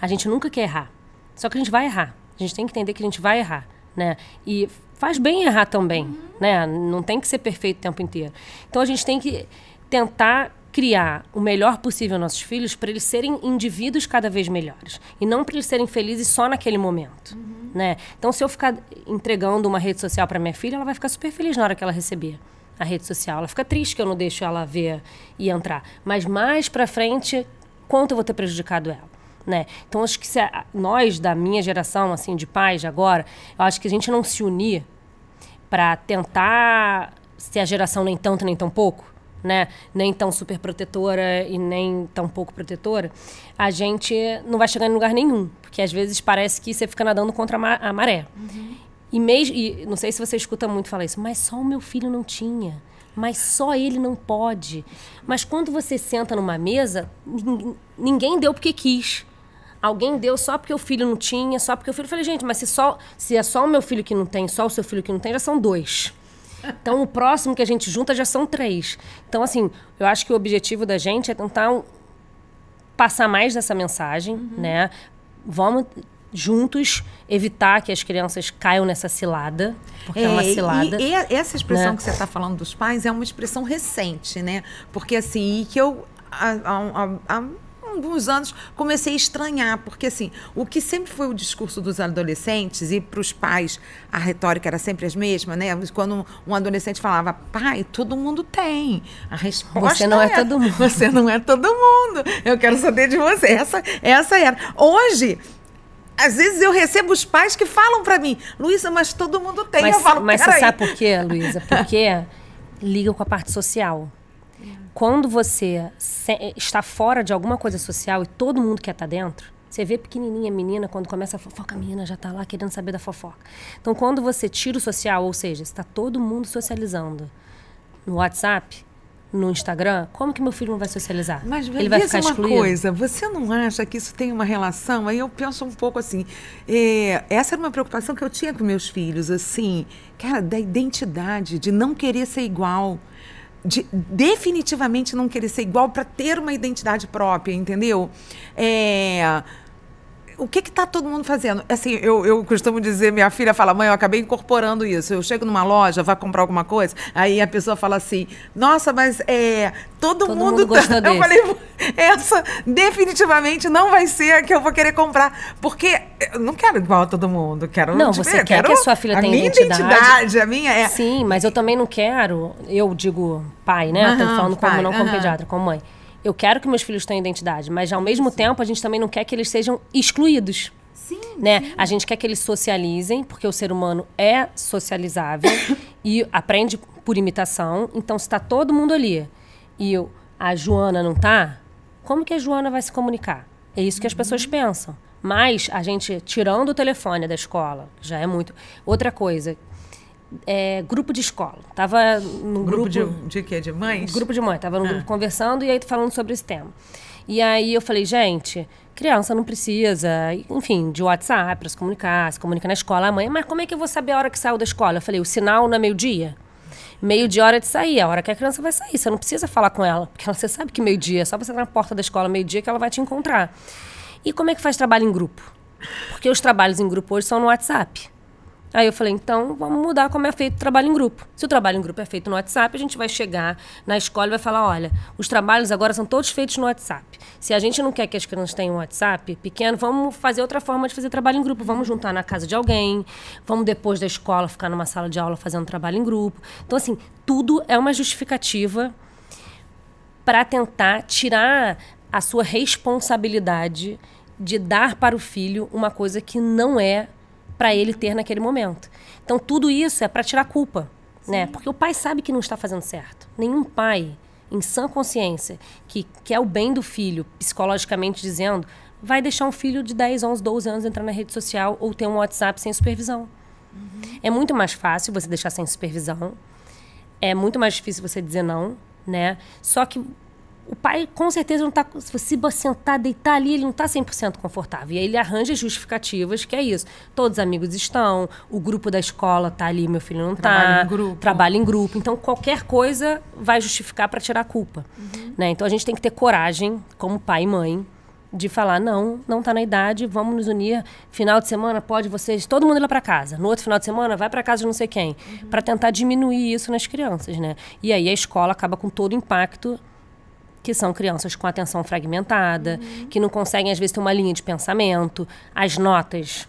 A gente nunca quer errar. Só que a gente vai errar. A gente tem que entender que a gente vai errar, né? E faz bem errar também, né? Não tem que ser perfeito o tempo inteiro. Então, a gente tem que tentar criar o melhor possível aos nossos filhos para eles serem indivíduos cada vez melhores. E não para eles serem felizes só naquele momento. Né? Então, se eu ficar entregando uma rede social para minha filha, ela vai ficar super feliz na hora que ela receber a rede social. Ela fica triste que eu não deixo ela ver e entrar. Mas mais para frente, quanto eu vou ter prejudicado ela? Né? Então, acho que nós, da minha geração, assim, de pais de agora, eu acho que a gente não se unir para tentar ser a geração nem tanto, nem tão pouco, né? Nem tão super protetora e nem tão pouco protetora, a gente não vai chegar em lugar nenhum. Porque às vezes parece que você fica nadando contra a maré. E não sei se você escuta muito falar isso, mas só o meu filho não tinha. Mas só ele não pode. Mas quando você senta numa mesa, ninguém deu porque quis. Alguém deu só porque o filho não tinha, só porque o filho... Eu falei, gente, mas se é só o meu filho que não tem, só o seu filho que não tem, já são 2. Então, o próximo que a gente junta já são 3. Então, assim, eu acho que o objetivo da gente é tentar passar mais dessa mensagem, né? Vamos juntos evitar que as crianças caiam nessa cilada, porque é uma cilada. E essa expressão, né, que você está falando dos pais é uma expressão recente, né? Porque, assim, que eu... há alguns anos comecei a estranhar, porque assim, o que sempre foi o discurso dos adolescentes, e para os pais a retórica era sempre a mesma, né? Quando um adolescente falava, pai, todo mundo tem. A resposta você não é todo mundo. Você não é todo mundo. Eu quero saber de você. Essa era. Hoje, às vezes eu recebo os pais que falam para mim, Luísa, mas todo mundo tem. Mas, eu falo, mas você sabe por quê, Luísa? Porque liga com a parte social. Quando você está fora de alguma coisa social e todo mundo quer estar dentro, você vê pequenininha menina, quando começa a fofoca, a menina já está lá querendo saber da fofoca. Então, quando você tira o social, ou seja, está todo mundo socializando no WhatsApp, no Instagram, como que meu filho não vai socializar? Mas ele vai ficar excluído? Coisa, você não acha que isso tem uma relação? Aí eu penso um pouco assim, essa era uma preocupação que eu tinha com meus filhos, assim, cara, da identidade, de não querer ser igual, de definitivamente não querer ser igual para ter uma identidade própria, entendeu? O que está todo mundo fazendo? Assim, eu costumo dizer, minha filha fala, mãe, eu acabei incorporando isso. Eu chego numa loja, vai comprar alguma coisa, aí a pessoa fala assim, nossa, mas todo mundo gostou desse. Eu falei, essa definitivamente não vai ser a que eu vou querer comprar, porque eu não quero igual a todo mundo. Não, você quer que a sua filha tenha identidade. A minha é... Sim, mas eu também não quero, eu digo pai, né? Estou falando como não como pediatra, como mãe. Eu quero que meus filhos tenham identidade, mas ao mesmo tempo a gente também não quer que eles sejam excluídos. Sim, né? Sim. A gente quer que eles socializem, porque o ser humano é socializável e aprende por imitação. Então, se está todo mundo ali e a Joana não tá, como que a Joana vai se comunicar? É isso que as pessoas pensam. Mas a gente, tirando o telefone da escola, já é muito... Outra coisa, grupo de escola. Tava num grupo... De quê? De mães? Grupo de mães. Tava num grupo conversando e aí falando sobre esse tema. E aí eu falei, gente, criança não precisa, enfim, de WhatsApp para se comunica na escola. A mãe, mas como é que eu vou saber a hora que saiu da escola? Eu falei, o sinal não é meio-dia? Meio-dia, hora de sair, a hora que a criança vai sair. Você não precisa falar com ela, porque você sabe que meio-dia, é só você estar na porta da escola meio-dia que ela vai te encontrar. E como é que faz trabalho em grupo? Porque os trabalhos em grupo hoje são no WhatsApp. Aí eu falei, então vamos mudar como é feito o trabalho em grupo. Se o trabalho em grupo é feito no WhatsApp, a gente vai chegar na escola e vai falar, olha, os trabalhos agora são todos feitos no WhatsApp. Se a gente não quer que as crianças tenham um WhatsApp pequeno, vamos fazer outra forma de fazer trabalho em grupo. Vamos juntar na casa de alguém, vamos depois da escola ficar numa sala de aula fazendo trabalho em grupo. Então, assim, tudo é uma justificativa para tentar tirar a sua responsabilidade de dar para o filho uma coisa que não é para ele ter naquele momento. Então, tudo isso é para tirar a culpa, né? Porque o pai sabe que não está fazendo certo. Nenhum pai, em sã consciência, que quer o bem do filho, psicologicamente dizendo, vai deixar um filho de 10, 11, 12 anos entrar na rede social ou ter um WhatsApp sem supervisão. É muito mais fácil você deixar sem supervisão. É muito mais difícil você dizer não, né? Só que o pai, com certeza, não está... Se você sentar, deitar ali, ele não está 100% confortável. E aí ele arranja justificativas, que é isso. Todos os amigos estão, o grupo da escola está ali, meu filho não está. Trabalha em grupo. Então, qualquer coisa vai justificar para tirar a culpa. Né? Então, a gente tem que ter coragem, como pai e mãe, de falar, não está na idade, vamos nos unir. Final de semana, pode vocês... Todo mundo ir lá para casa. No outro final de semana, vai para casa de não sei quem. Para tentar diminuir isso nas crianças, né? E aí a escola acaba com todo o impacto, que são crianças com atenção fragmentada, que não conseguem, às vezes, ter uma linha de pensamento. As notas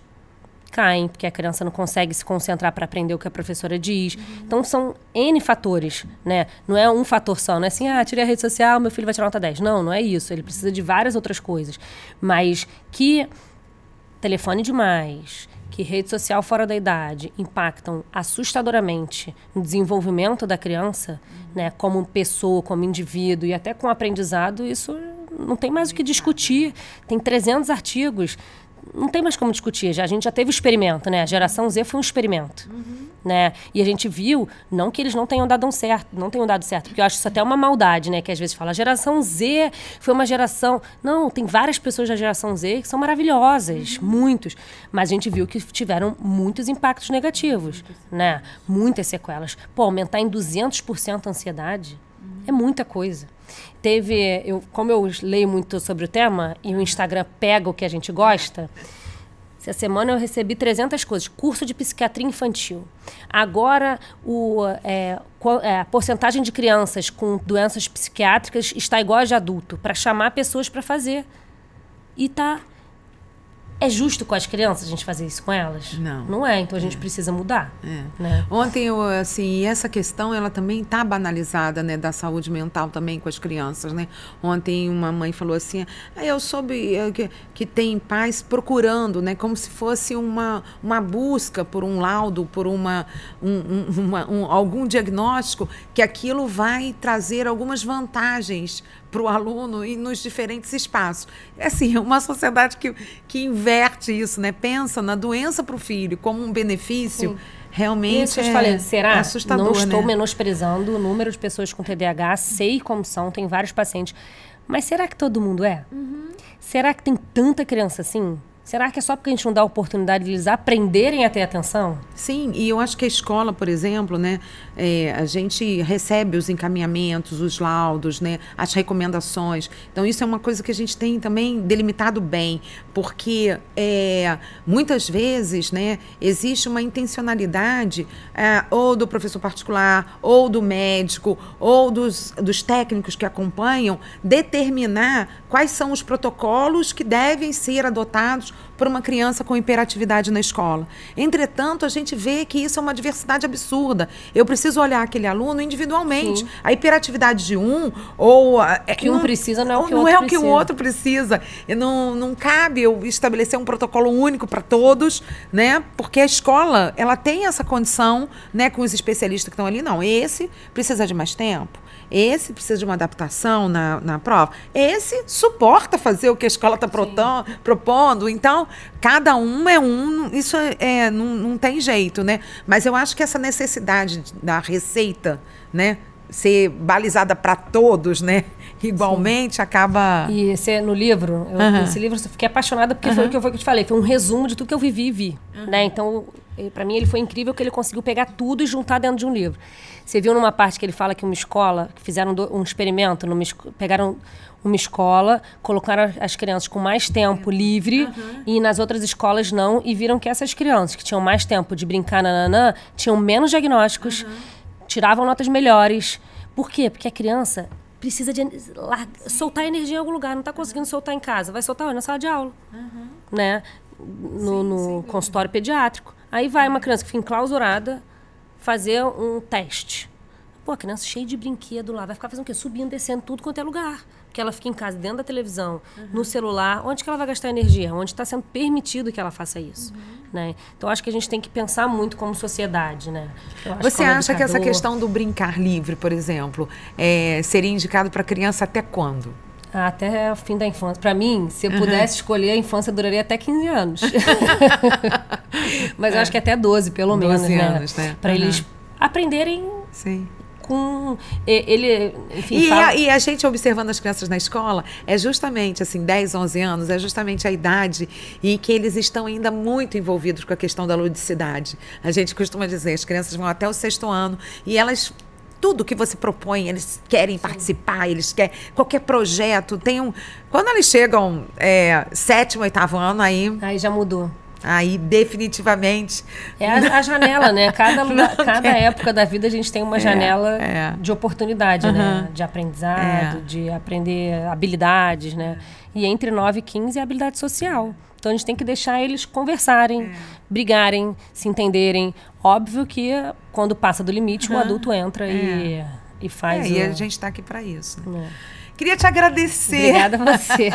caem, porque a criança não consegue se concentrar para aprender o que a professora diz. Então, são N fatores, né? Não é um fator só, não é assim, tirei a rede social, meu filho vai tirar nota 10. Não é isso. Ele precisa de várias outras coisas. Mas que telefone demais, que rede social fora da idade impactam assustadoramente no desenvolvimento da criança, né, como pessoa, como indivíduo e até com aprendizado, isso não tem mais o que discutir. Tem 300 artigos, não tem mais como discutir. A gente já teve o experimento, né? A geração Z foi um experimento, né? E a gente viu, não que eles não tenham dado certo, porque eu acho isso até uma maldade, né? Que às vezes fala, a geração Z foi uma geração... Não, tem várias pessoas da geração Z que são maravilhosas, muitos. Mas a gente viu que tiveram muitos impactos negativos, né? Muitas sequelas. Pô, aumentar em 200% a ansiedade é muita coisa. Como eu leio muito sobre o tema e o Instagram pega o que a gente gosta, essa semana eu recebi 300 coisas. Curso de psiquiatria infantil. Agora, a porcentagem de crianças com doenças psiquiátricas está igual a de adulto, para chamar pessoas para fazer. E tá... É justo com as crianças a gente fazer isso com elas? Não. Não é, então a gente precisa mudar. Né? Ontem, essa questão, ela também está banalizada, né, da saúde mental também com as crianças, né? Ontem uma mãe falou assim, eu soube que tem pais procurando, né, como se fosse uma busca por um laudo, por algum diagnóstico, que aquilo vai trazer algumas vantagens para o aluno e nos diferentes espaços. É assim, uma sociedade que inverte isso, né? Pensa na doença para o filho como um benefício. Sim. Realmente isso eu te falei, será? Assustador, não estou né? menosprezando o número de pessoas com TDAH, sei como são, tem vários pacientes. Mas será que todo mundo é? Será que tem tanta criança assim? Será que é só porque a gente não dá a oportunidade de eles aprenderem a ter atenção? Sim, e eu acho que a escola, por exemplo, né, a gente recebe os encaminhamentos, os laudos, né, as recomendações. Então, isso é uma coisa que a gente tem também delimitado bem, porque muitas vezes, né, existe uma intencionalidade ou do professor particular, ou do médico, ou dos técnicos que acompanham, determinar quais são os protocolos que devem ser adotados por uma criança com hiperatividade na escola. Entretanto, a gente vê que isso é uma diversidade absurda. Eu preciso olhar aquele aluno individualmente. Sim. A hiperatividade de um, ou... O que um precisa não é o que o outro precisa. Não é o que o outro precisa. Não cabe eu estabelecer um protocolo único para todos, né? Porque a escola, ela tem essa condição, né, com os especialistas que estão ali. Não, esse precisa de mais tempo. Esse precisa de uma adaptação na prova. Esse suporta fazer o que a escola está propondo. Então, cada um é um. Isso não tem jeito, né? Mas eu acho que essa necessidade da receita, né, ser balizada para todos, né, igualmente, acaba... E esse, no livro, esse livro eu fiquei apaixonada porque foi o que eu te falei, foi um resumo de tudo que eu vivi e vi, né? Então, para mim, ele foi incrível que ele conseguiu pegar tudo e juntar dentro de um livro. Você viu numa parte que ele fala que uma escola, que fizeram um experimento, pegaram uma escola, colocaram as crianças com mais tempo livre e nas outras escolas não, e viram que essas crianças que tinham mais tempo de brincar, tinham menos diagnósticos, tiravam notas melhores. Por quê? Porque a criança precisa de soltar energia em algum lugar, não está conseguindo soltar em casa. Vai soltar na sala de aula, né? No consultório pediátrico. Aí vai uma criança que fica enclausurada fazer um teste. Pô, a criança cheia de brinquedo lá, vai ficar fazendo o quê? Subindo, descendo, tudo quanto é lugar. Porque ela fica em casa, dentro da televisão, no celular. Onde que ela vai gastar energia? Onde está sendo permitido que ela faça isso. Né? Então, acho que a gente tem que pensar muito como sociedade. Né? Você acha que essa questão do brincar livre, por exemplo, seria indicado para criança até quando? Até o fim da infância. Para mim, se eu pudesse escolher, a infância duraria até 15 anos. Mas eu acho que até 12, pelo menos. 12 anos, né? Para eles aprenderem... Sim. Com ele, enfim, e a gente observando as crianças na escola, é justamente assim, 10, 11 anos, é justamente a idade e que eles estão ainda muito envolvidos com a questão da ludicidade. A gente costuma dizer, as crianças vão até o 6º ano e elas... Tudo que você propõe, eles querem participar, eles querem... Qualquer projeto, quando eles chegam 7º, 8º ano, aí já mudou. Aí, definitivamente... É a janela, né? Cada época da vida a gente tem uma janela de oportunidade, né? De aprendizado, de aprender habilidades, né? E entre 9 e 15 é a habilidade social. Então, a gente tem que deixar eles conversarem, brigarem, se entenderem. Óbvio que, quando passa do limite, o adulto entra e faz... E a gente está aqui para isso. Né? Queria te agradecer. Obrigada a você.